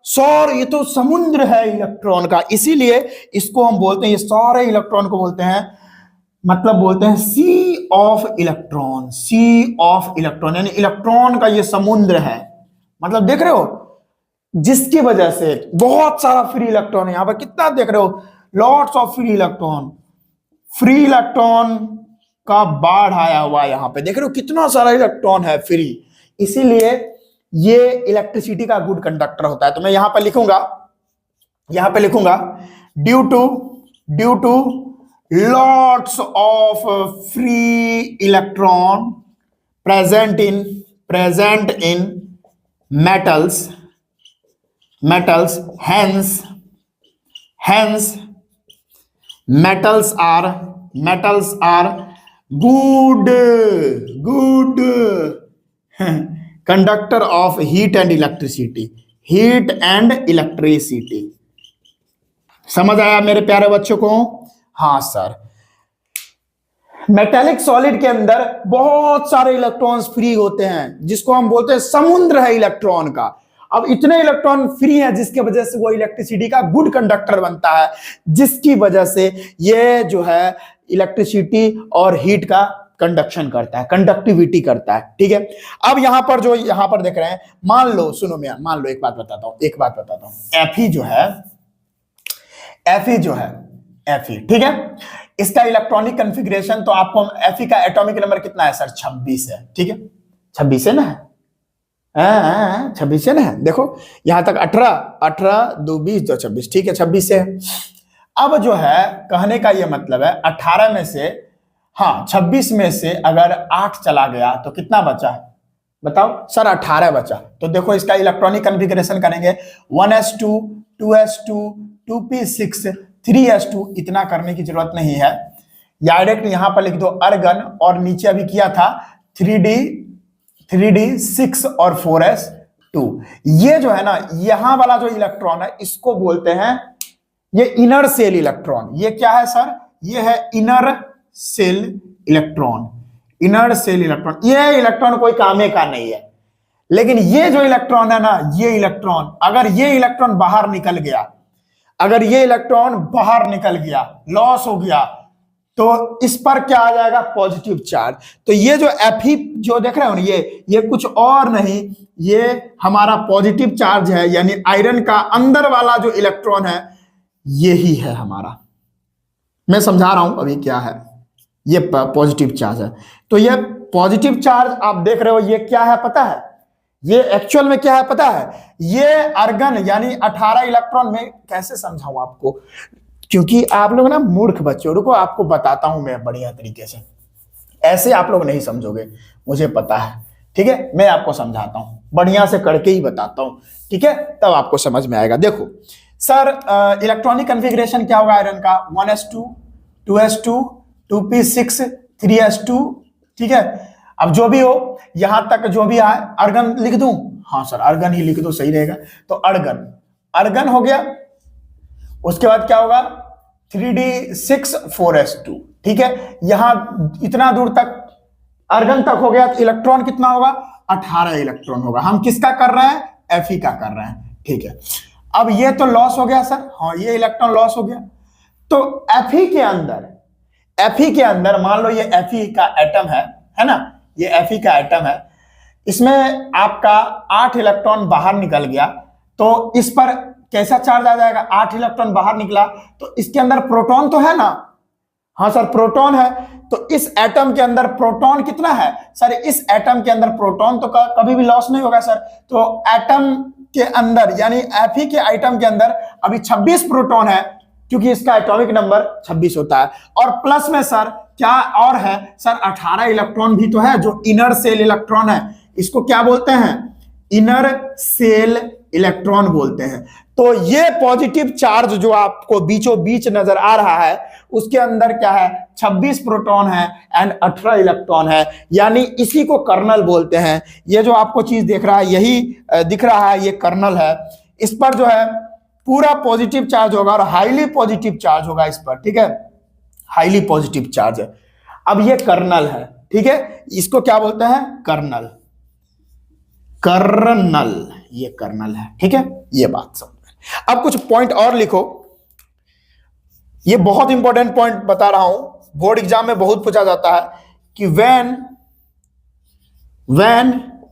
सौर, ये तो समुद्र है इलेक्ट्रॉन का, इसीलिए इसको हम बोलते हैं, ये सारे इलेक्ट्रॉन को बोलते हैं, मतलब बोलते हैं sea of electron. Sea of electron यानी इलेक्ट्रॉन का ये समुद्र है। मतलब देख रहे हो, जिसकी वजह से बहुत सारा फ्री इलेक्ट्रॉन है। यहां पर कितना देख रहे हो, lots of free electron. Free electron का बाढ़ आया हुआ है यहां पे, देख रहे हो कितना सारा इलेक्ट्रॉन है फ्री। इसीलिए ये इलेक्ट्रिसिटी का गुड कंडक्टर होता है। तो मैं यहां पर लिखूंगा due to lots of free electron present in metals, hence metals are good conductor of heat and electricity। समझ आया मेरे प्यारे बच्चों को? हाँ सर, मेटेलिक सॉलिड के अंदर बहुत सारे इलेक्ट्रॉन्स फ्री होते हैं, जिसको हम बोलते हैं समुद्र है इलेक्ट्रॉन का। अब इतने इलेक्ट्रॉन फ्री हैं जिसकी वजह से वो इलेक्ट्रिसिटी का गुड कंडक्टर बनता है, जिसकी वजह से ये जो है इलेक्ट्रिसिटी और हीट का कंडक्शन करता है, कंडक्टिविटी करता है, ठीक है। अब यहां पर देख रहे हैं, मान लो, सुनो मैं मान लो एक बात बताता हूं। Fe जो है Fe, ठीक है, इसका इलेक्ट्रॉनिक कॉन्फ़िगरेशन, तो आपको Fe का एटॉमिक नंबर कितना है सर, 26 है, ठीक है। 26 है ना, 26 है ना। देखो यहां तक 18 2 20 2 26, ठीक है, 26 है। अब जो है कहने का ये मतलब है 18 में से, हाँ 26 में से अगर 8 चला गया तो कितना बचा, बताओ सर, 18 बचा। तो देखो इसका इलेक्ट्रॉनिक कॉन्फ़िगरेशन करेंगे, 1s2 2s2 2p6 3s2। इतना करने की जरूरत नहीं है, डायरेक्ट यहां पर लिख दो अर्गन, और नीचे अभी किया था 3d6 और 4s2। ये जो है ना, यहां वाला जो इलेक्ट्रॉन है इसको बोलते हैं ये इनर सेल इलेक्ट्रॉन। ये क्या है सर, ये है inner cell electron. Inner cell electron, ये इलेक्ट्रॉन कोई कामे का नहीं है, लेकिन ये जो इलेक्ट्रॉन है ना, ये इलेक्ट्रॉन, अगर ये इलेक्ट्रॉन बाहर निकल गया, लॉस हो गया, तो इस पर क्या आ जाएगा, पॉजिटिव चार्ज। तो ये जो Fe जो देख रहे हो ना, ये कुछ और नहीं, ये हमारा पॉजिटिव चार्ज है, यानी आयरन का अंदर वाला जो इलेक्ट्रॉन है यही है हमारा। मैं समझा रहा हूं अभी क्या है, ये पॉजिटिव चार्ज है। तो ये पॉजिटिव चार्ज आप देख रहे हो, ये क्या है पता है, ये एक्चुअल में क्या है पता है, ये अर्गन यानी 18 इलेक्ट्रॉन में कैसे समझाऊं आपको, क्योंकि आप लोग ना मूर्ख बच्चे हो, रुको आपको बताता हूं मैं बढ़िया तरीके से, ऐसे आप लोग नहीं समझोगे, मुझे पता है, ठीक है, मैं आपको समझाता हूं, बढ़िया से करके ही बताता हूं, ठीक है, तब आपको समझ में आएगा। देखो सर, इलेक्ट्रॉनिक कन्फिग्रेशन क्या होगा आयरन का, 1s2 2s2 2p6 3s2, ठीक है। अब जो भी हो, यहां तक जो भी आए, अर्गन लिख दूं, हाँ सर अर्गन ही लिख दो, सही रहेगा। तो अर्गन, अर्गन हो गया, उसके बाद क्या होगा 3d6 4s2, ठीक है, यहां इतना दूर तक अर्गन तक हो गया, तो इलेक्ट्रॉन कितना होगा, 18 इलेक्ट्रॉन होगा। हम किसका कर रहे हैं, Fe का कर रहे हैं, ठीक है। अब ये तो लॉस हो गया सर, हाँ ये इलेक्ट्रॉन लॉस हो गया। तो Fe के अंदर मान लो ये Fe का एटम है ना, ये Fe का एटम है, इसमें आपका 8 इलेक्ट्रॉन बाहर निकल गया, तो इस पर कैसा चार्ज आ जाएगा, 8 इलेक्ट्रॉन बाहर निकला, तो इसके अंदर प्रोटॉन तो है ना, हाँ सर प्रोटॉन है। तो इस एटम के अंदर प्रोटॉन कितना है सर, इस एटम के अंदर प्रोटॉन तो कभी भी लॉस नहीं होगा सर। तो एटम के अंदर यानी Fe के आइटम के अंदर अभी 26 प्रोटॉन है, क्योंकि इसका एटॉमिक नंबर 26 होता है, और प्लस में सर क्या और है सर, 18 इलेक्ट्रॉन भी तो है, जो इनर सेल इलेक्ट्रॉन है, इसको क्या बोलते हैं, इनर सेल इलेक्ट्रॉन बोलते हैं। तो ये पॉजिटिव चार्ज जो आपको बीचों बीच नजर आ रहा है, उसके अंदर क्या है, 26 प्रोटॉन है एंड 18 इलेक्ट्रॉन है, यानी इसी को कर्नल बोलते हैं। ये जो आपको चीज देख रहा है, यही दिख रहा है, ये कर्नल है। इस पर जो है पूरा पॉजिटिव चार्ज होगा और हाईली पॉजिटिव चार्ज होगा इस पर, ठीक है, हाईली पॉजिटिव चार्ज है। अब ये कर्नल है, ठीक है, इसको क्या बोलते हैं, कर्नल, कर्नल, ये कर्नल है, ठीक है, ये बात समझ। अब कुछ पॉइंट और लिखो, ये बहुत इंपॉर्टेंट पॉइंट बता रहा हूं, बोर्ड एग्जाम में बहुत पूछा जाता है कि when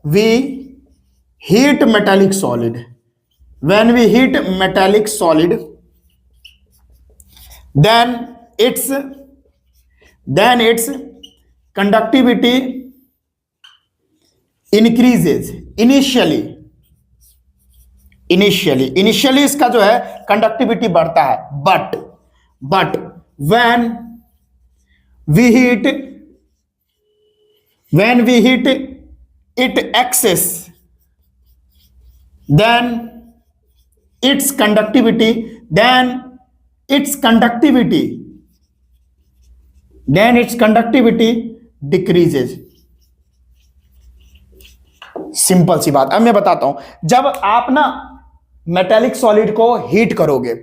we heat metallic solid, when we heat metallic solid, then its conductivity increases initially इसका जो है कंडक्टिविटी बढ़ता है, but when we heat it excess, then its conductivity decreases। Simple सी बात। अब मैं बताता हूं, जब आप ना मेटेलिक सॉलिड को हीट करोगे,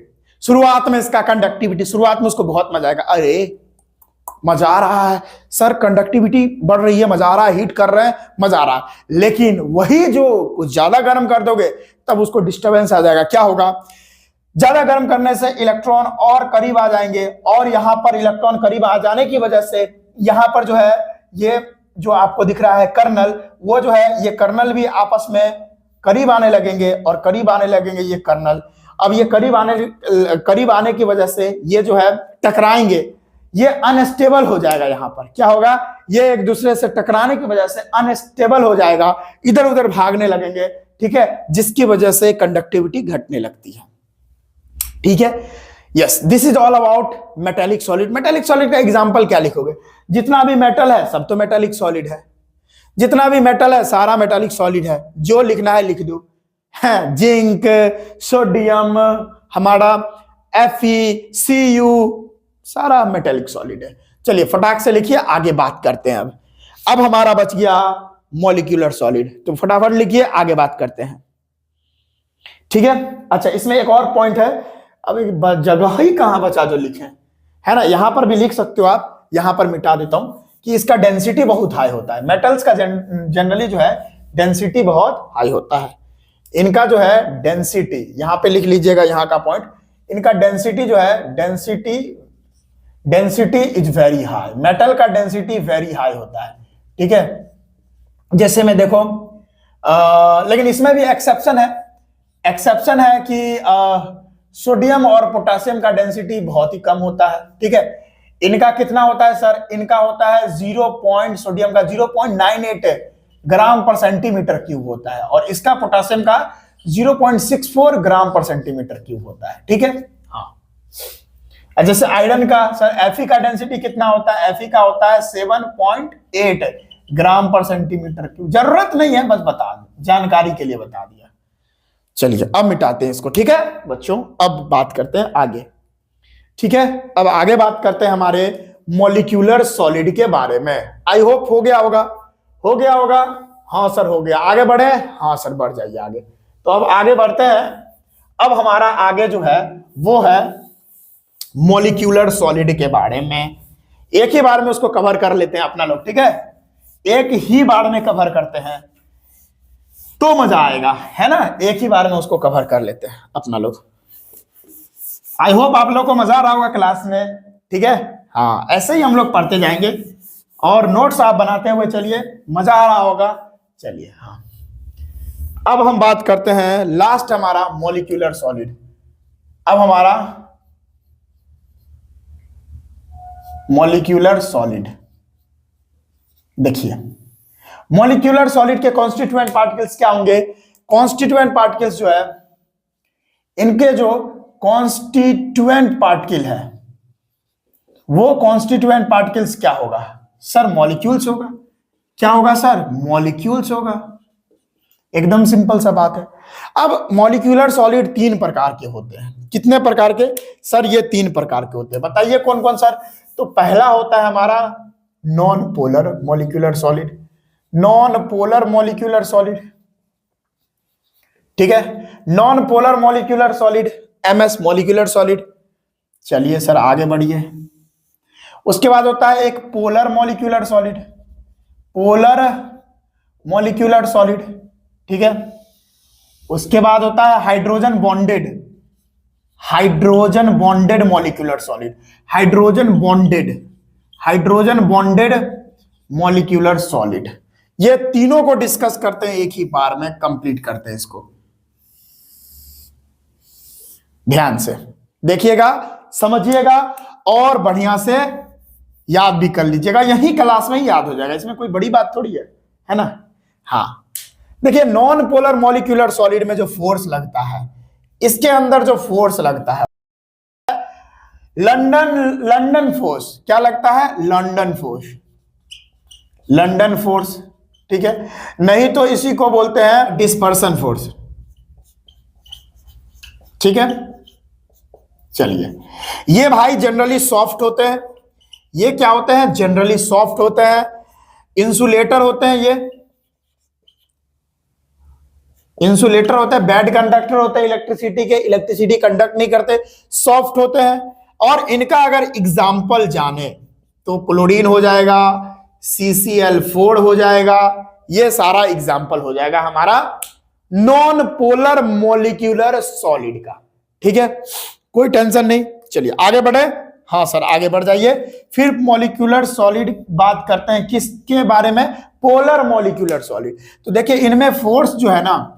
शुरुआत में इसका कंडक्टिविटी, शुरुआत में उसको बहुत मजा आएगा, अरे मजा आ रहा है सर, कंडक्टिविटी बढ़ रही है, मजा आ रहा है, हीट कर रहे हैं, मजा आ रहा है। लेकिन वही जो कुछ ज्यादा गर्म कर दोगे, तब उसको डिस्टर्बेंस आ जाएगा। क्या होगा, ज्यादा गर्म करने से इलेक्ट्रॉन और करीब आ जाएंगे, और यहां पर इलेक्ट्रॉन करीब आ जाने की वजह से यहां पर जो है, ये जो आपको दिख रहा है कर्नल, वो जो है ये कर्नल भी आपस में करीब आने लगेंगे और करीब आने लगेंगे ये कर्नल। अब ये करीब आने की वजह से ये जो है टकराएंगे, ये अनस्टेबल हो जाएगा। यहां पर क्या होगा, ये एक दूसरे से टकराने की वजह से अनस्टेबल हो जाएगा, इधर उधर भागने लगेंगे, ठीक है, जिसकी वजह से कंडक्टिविटी घटने लगती है, ठीक है। Yes, this is all about metallic solid. Metallic solid का एग्जांपल क्या लिखोगे, जितना भी मेटल है सब तो मेटेलिक सॉलिड है, जितना भी मेटल है सारा मेटेलिक सॉलिड है, जो लिखना है लिख दो, है जिंक, सोडियम, हमारा FeCu, सारा मेटेलिक सॉलिड है। चलिए फटाक से लिखिए, आगे बात करते हैं। अब हमारा बच गया मॉलिक्यूलर सॉलिड, तो फटाफट लिखिए, आगे बात करते हैं, ठीक है। अच्छा, इसमें एक और पॉइंट है, अब एक जगह ही कहां बचा जो लिखे, है ना, यहां पर भी लिख सकते हो आप, यहां पर मिटा देता हूं कि इसका डेंसिटी बहुत हाई होता है। मेटल्स का जनरली जो है डेंसिटी बहुत हाई होता है, इनका जो है डेंसिटी, यहां पे लिख लीजिएगा, यहां का पॉइंट, इनका डेंसिटी जो है, density is very high, metal का डेंसिटी वेरी हाई होता है, ठीक है। जैसे में देखो लेकिन इसमें भी एक्सेप्शन है, एक्सेप्शन है कि सोडियम और पोटेशियम का डेंसिटी बहुत ही कम होता है, ठीक है। इनका कितना होता है सर, इनका होता है 0. सोडियम का 0.98 ग्राम पर सेंटीमीटर क्यूब होता है, और इसका पोटेशियम का 0.64 ग्राम पर सेंटीमीटर क्यूब होता है, ठीक है। हाँ, जैसे आयरन का सर Fe का डेंसिटी कितना होता है, Fe का होता है 7.8 ग्राम पर सेंटीमीटर क्यूब। जरूरत नहीं है, बस बता दो, जानकारी के लिए बता दिया। चलिए अब मिटाते हैं इसको, ठीक है बच्चों। अब बात करते हैं आगे, ठीक है। अब आगे बात करते हैं हमारे मॉलिक्यूलर सॉलिड के बारे में। आई होप हो गया होगा, हो गया होगा, हाँ सर हो गया। आगे बढ़े, हाँ सर बढ़ जाइए आगे। तो अब आगे बढ़ते हैं। अब हमारा आगे जो है वो है मॉलिक्यूलर सॉलिड के बारे में। एक ही बार में उसको कवर कर लेते हैं अपना लोग, ठीक है, एक ही बार में कवर करते हैं तो मजा आएगा, है ना। एक ही बार में उसको कवर कर लेते हैं अपना लोग। आई होप आप लोग को मजा आ रहा होगा क्लास में, ठीक है। हाँ, ऐसे ही हम लोग पढ़ते जाएंगे और नोट्स आप बनाते हुए चलिए, मजा आ रहा होगा। चलिए हाँ, अब हम बात करते हैं लास्ट हमारा मॉलिक्यूलर सॉलिड। अब हमारा मॉलिक्यूलर सॉलिड देखिए, मॉलिक्यूलर सॉलिड के कॉन्स्टिट्यूएंट पार्टिकल्स क्या होंगे। कॉन्स्टिट्यूएंट पार्टिकल्स जो है, इनके जो कॉन्स्टिट्यूएंट पार्टिकल है वो कॉन्स्टिट्यूएंट पार्टिकल्स क्या होगा सर, मॉलिक्यूल्स होगा। क्या होगा सर, मॉलिक्यूल्स होगा। एकदम सिंपल सा बात है। अब मॉलिक्यूलर सॉलिड 3 प्रकार के होते हैं। कितने प्रकार के सर, ये 3 प्रकार के होते हैं। बताइए कौन कौन सर। तो पहला होता है हमारा non polar molecular solid, non polar molecular solid, ठीक है। Non polar molecular solid, MS molecular solid. चलिए सर आगे बढ़िए। उसके बाद होता है एक polar molecular solid, polar molecular solid, ठीक है। उसके बाद होता है hydrogen bonded, hydrogen bonded molecular solid, hydrogen bonded molecular solid. ये तीनों को डिस्कस करते हैं एक ही बार में, कंप्लीट करते हैं इसको। ध्यान से देखिएगा, समझिएगा और बढ़िया से याद भी कर लीजिएगा। यही क्लास में ही याद हो जाएगा, इसमें कोई बड़ी बात थोड़ी है ना। हाँ देखिए, नॉन पोलर मॉलिक्यूलर सॉलिड में जो फोर्स लगता है, इसके अंदर जो फोर्स लगता है लंदन फोर्स। क्या लगता है, लंदन फोर्स, ठीक है। नहीं तो इसी को बोलते हैं डिस्पर्सन फोर्स, ठीक है। चलिए, ये भाई जनरली सॉफ्ट होते हैं। ये क्या होते हैं, जनरली सॉफ्ट होते हैं, इंसुलेटर होते हैं। ये इंसुलेटर होते हैं, बैड कंडक्टर होते हैं इलेक्ट्रिसिटी के, इलेक्ट्रिसिटी कंडक्ट नहीं करते, सॉफ्ट होते हैं। और इनका अगर एग्जाम्पल जाने तो क्लोरीन हो जाएगा, CCl4 हो जाएगा, ये सारा एग्जाम्पल हो जाएगा हमारा नॉन पोलर मॉलिक्यूलर सॉलिड का, ठीक है। कोई टेंशन नहीं। चलिए आगे बढ़े। हाँ सर आगे बढ़ जाइए। फिर मॉलिक्यूलर सॉलिड बात करते हैं किसके बारे में, पोलर मॉलिक्यूलर सॉलिड। तो देखिए, इनमें फोर्स जो है ना,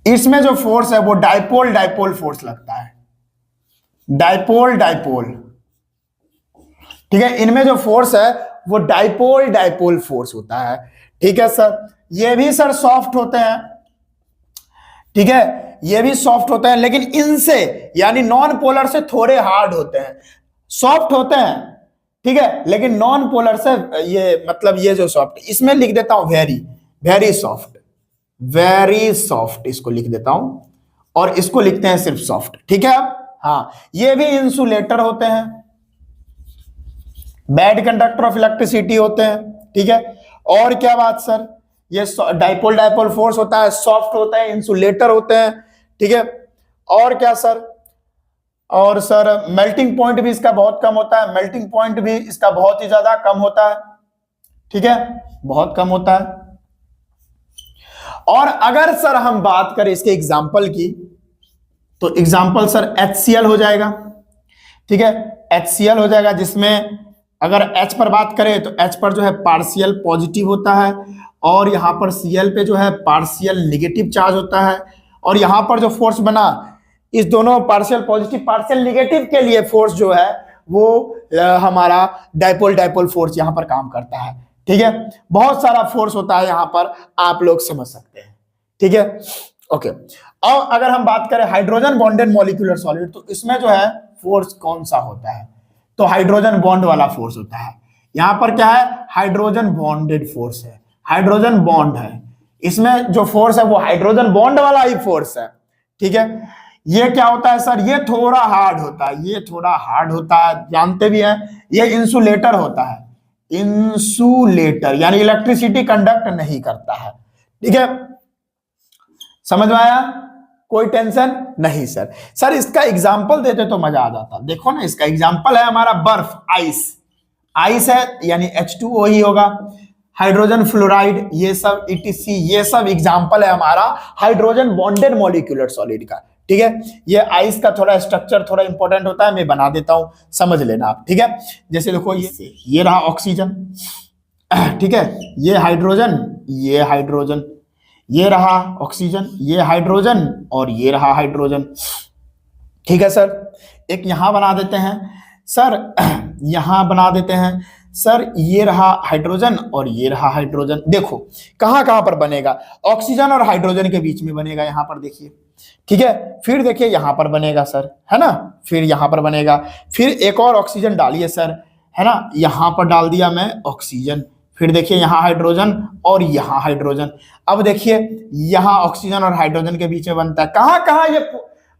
इसमें जो फोर्स है वो डाइपोल फोर्स लगता है, डाइपोल, ठीक है। इनमें जो फोर्स है वो डाइपोल फोर्स होता है, ठीक है सर। ये भी सर सॉफ्ट होते हैं, ठीक है, ये भी सॉफ्ट होते हैं, लेकिन इनसे यानी नॉन पोलर से थोड़े हार्ड होते हैं। सॉफ्ट होते हैं, ठीक है, लेकिन नॉन पोलर से ये मतलब ये जो सॉफ्ट, इसमें लिख देता हूं वेरी सॉफ्ट, इसको लिख देता हूं, और इसको लिखते हैं सिर्फ सॉफ्ट, ठीक है। हाँ, ये भी इंसुलेटर होते हैं, बैड कंडक्टर ऑफ इलेक्ट्रिसिटी होते हैं, ठीक है। और क्या बात सर, ये डाइपोल फोर्स होता है, सॉफ्ट होता है, इंसुलेटर होते हैं, ठीक है। और क्या सर, और सर मेल्टिंग पॉइंट भी इसका बहुत कम होता है, मेल्टिंग पॉइंट भी इसका बहुत ही ज्यादा कम होता है, ठीक है, बहुत कम होता है। और अगर सर हम बात करें इसके एग्जाम्पल की, तो एग्जाम्पल सर HCl हो जाएगा, ठीक है। HCl हो जाएगा, जिसमें अगर H पर बात करें तो H पर जो है पार्शियल पॉजिटिव होता है, और यहाँ पर Cl पे जो है पार्शियल निगेटिव चार्ज होता है। और यहाँ पर जो फोर्स बना, इस दोनों पार्शियल पॉजिटिव पार्शियल निगेटिव के लिए फोर्स जो है वो हमारा डाइपोल डाइपोल फोर्स यहाँ पर काम करता है। ठीक है, बहुत सारा फोर्स होता है यहाँ पर, आप लोग समझ सकते हैं। ठीक है, ओके। और अगर हम बात करें हाइड्रोजन बॉन्डेड मॉलिक्यूलर सॉलिड, तो इसमें जो है फोर्स कौन सा होता है? तो हाइड्रोजन बॉन्ड वाला फोर्स होता है। यहां पर क्या है? हाइड्रोजन बॉन्डेड फोर्स है, हाइड्रोजन बॉन्ड है। इसमें जो फोर्स है वो हाइड्रोजन बॉन्ड वाला ही फोर्स है। ठीक है, ये क्या होता है सर? ये थोड़ा हार्ड होता है, ये थोड़ा हार्ड होता है, जानते भी हैं। ये इंसुलेटर होता है, इंसुलेटर यानी इलेक्ट्रिसिटी कंडक्ट नहीं करता है। ठीक है, समझ में आया? कोई टेंशन नहीं सर। सर इसका एग्जाम्पल देते तो मजा आ जाता। देखो ना, इसका एग्जाम्पल है हमारा बर्फ, आइस। आइस है यानी H2O ही होगा। हाइड्रोजन फ्लोराइड, ये सब ETC, ये सब एग्जाम्पल है हमारा हाइड्रोजन बॉन्डेड मॉलिक्यूलर सॉलिड का। ठीक है, ये आइस का थोड़ा स्ट्रक्चर थोड़ा इंपॉर्टेंट होता है, मैं बना देता हूं, समझ लेना आप। ठीक है, जैसे देखो ये रहा ऑक्सीजन, ठीक है, ये हाइड्रोजन, ये हाइड्रोजन, ये रहा ऑक्सीजन, ये हाइड्रोजन, और ये रहा हाइड्रोजन। ठीक है सर, एक यहां बना देते हैं सर, यहां बना देते हैं सर, ये रहा हाइड्रोजन और ये रहा हाइड्रोजन। देखो कहां कहां पर बनेगा? ऑक्सीजन और हाइड्रोजन के बीच में बनेगा, यहां पर देखिए। ठीक है, फिर देखिए यहां पर बनेगा सर, है ना, फिर यहां पर बनेगा, फिर एक और ऑक्सीजन डालिए सर, है ना, यहां पर डाल दिया मैं ऑक्सीजन, फिर देखिए यहाँ हाइड्रोजन और यहाँ हाइड्रोजन। अब देखिए यहाँ ऑक्सीजन और हाइड्रोजन के बीच में बनता है। कहां कहां ये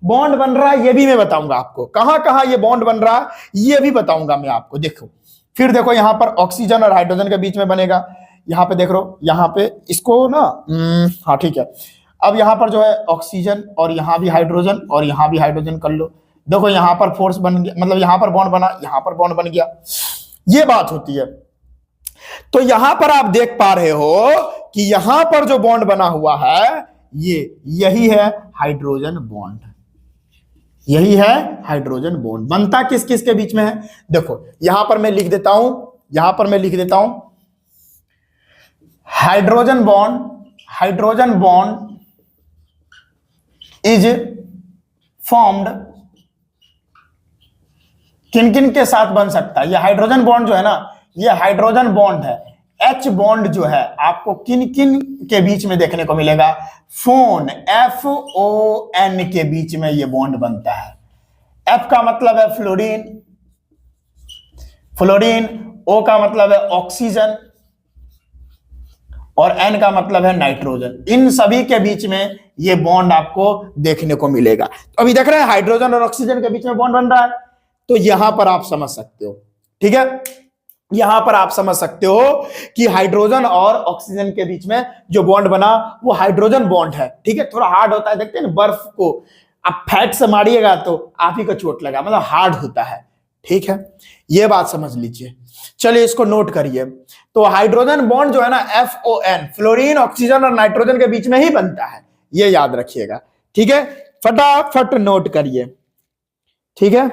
बॉन्ड बन रहा है ये भी मैं बताऊंगा आपको, कहां कहां ये बॉन्ड बन रहा है ये भी बताऊंगा मैं आपको। देखो, फिर देखो यहाँ पर ऑक्सीजन और हाइड्रोजन के बीच में बनेगा, यहाँ पे देख लो, यहाँ पे इसको ना, हाँ ठीक है। अब यहाँ पर जो है ऑक्सीजन और यहाँ भी हाइड्रोजन और यहाँ भी हाइड्रोजन कर लो। देखो यहाँ पर फोर्स बन गया, मतलब यहाँ पर बॉन्ड बना, यहाँ पर बॉन्ड बन गया, ये बात होती है। तो यहां पर आप देख पा रहे हो कि यहां पर जो बॉन्ड बना हुआ है यही है हाइड्रोजन बॉन्ड, यही है हाइड्रोजन बॉन्ड। बनता किस किस के बीच में है? देखो यहां पर मैं लिख देता हूं, यहां पर मैं लिख देता हूं हाइड्रोजन बॉन्ड इज फॉर्म्ड, किन किन के साथ बन सकता है? ये हाइड्रोजन बॉन्ड जो है ना, ये हाइड्रोजन बॉन्ड है। H बॉन्ड जो है आपको किन किन के बीच में देखने को मिलेगा? फोन, FON के बीच में ये बॉन्ड बनता है। F का मतलब है फ्लोरीन, फ्लोरीन, O का मतलब है ऑक्सीजन, और N का मतलब है नाइट्रोजन। इन सभी के बीच में ये बॉन्ड आपको देखने को मिलेगा। तो अभी देख रहे हैं हाइड्रोजन और ऑक्सीजन के बीच में बॉन्ड बन रहा है, तो यहां पर आप समझ सकते हो। ठीक है, यहां पर आप समझ सकते हो कि हाइड्रोजन और ऑक्सीजन के बीच में जो बॉन्ड बना वो हाइड्रोजन बॉन्ड है। ठीक है, थोड़ा हार्ड होता है, देखते हैं ना बर्फ को आप फैट से मारिएगा तो आप ही को चोट लगा, मतलब हार्ड होता है। ठीक है, ये बात समझ लीजिए। चलिए इसको नोट करिए। तो हाइड्रोजन बॉन्ड जो है ना, FON, फ्लोरीन, ऑक्सीजन और नाइट्रोजन के बीच में ही बनता है, ये याद रखिएगा। ठीक है, फटाफट नोट करिए। ठीक है,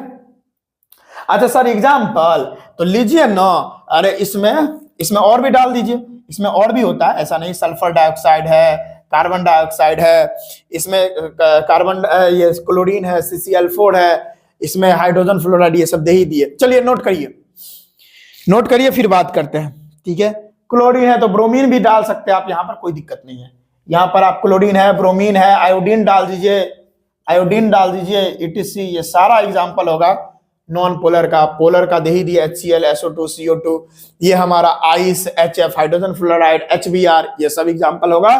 अच्छा सर एग्जाम्पल तो लीजिए ना, अरे इसमें और भी डाल दीजिए, इसमें और भी होता है, ऐसा नहीं। सल्फर डाइऑक्साइड है, कार्बन डाइऑक्साइड है, इसमें कार्बन, ये क्लोरीन है, CCl4 है, इसमें हाइड्रोजन फ्लोराइड, ये सब दे ही दिए। चलिए नोट करिए, नोट करिए, फिर बात करते हैं। ठीक है, क्लोरीन है तो ब्रोमीन भी डाल सकते हैं आप, यहां पर कोई दिक्कत नहीं है। यहां पर आप क्लोरीन है, ब्रोमीन है, आयोडीन डाल दीजिए, आयोडीन डाल दीजिए, ETC, ये सारा एग्जाम्पल होगा। नॉन पोलर का, पोलर का दे ही दिया, HCl, SO2, CO2, ये हमारा ice, HF, hydrogen fluoride, HBr, ये सब एग्जाम्पल होगा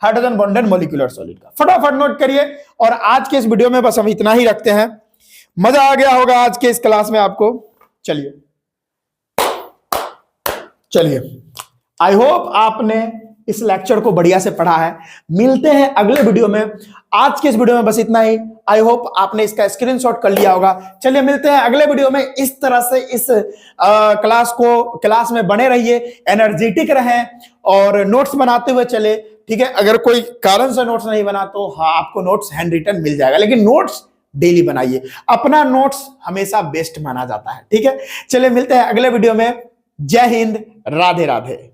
हाइड्रोजन बॉन्डेड मॉलिक्यूलर सॉलिड का। फटाफट नोट करिए। और आज के इस वीडियो में बस हम इतना ही रखते हैं। मजा आ गया होगा आज के इस क्लास में आपको। चलिए आई होप आपने इस लेक्चर को बढ़िया से पढ़ा है। मिलते हैं अगले वीडियो में। आज के इस वीडियो में बस इतना ही। आई होप आपने इसका स्क्रीनशॉट कर लिया होगा। चलिए मिलते हैं अगले वीडियो में। इस तरह से इस क्लास में बने रहिए, एनर्जेटिक रहें और नोट्स बनाते हुए चले। ठीक है, अगर कोई कारण से नोट्स नहीं बना तो हाँ, आपको नोट्स हैंड रिटन मिल जाएगा, लेकिन नोट्स डेली बनाइए। अपना नोट्स हमेशा बेस्ट माना जाता है। ठीक है, चलिए मिलते हैं अगले वीडियो में। जय हिंद, राधे राधे।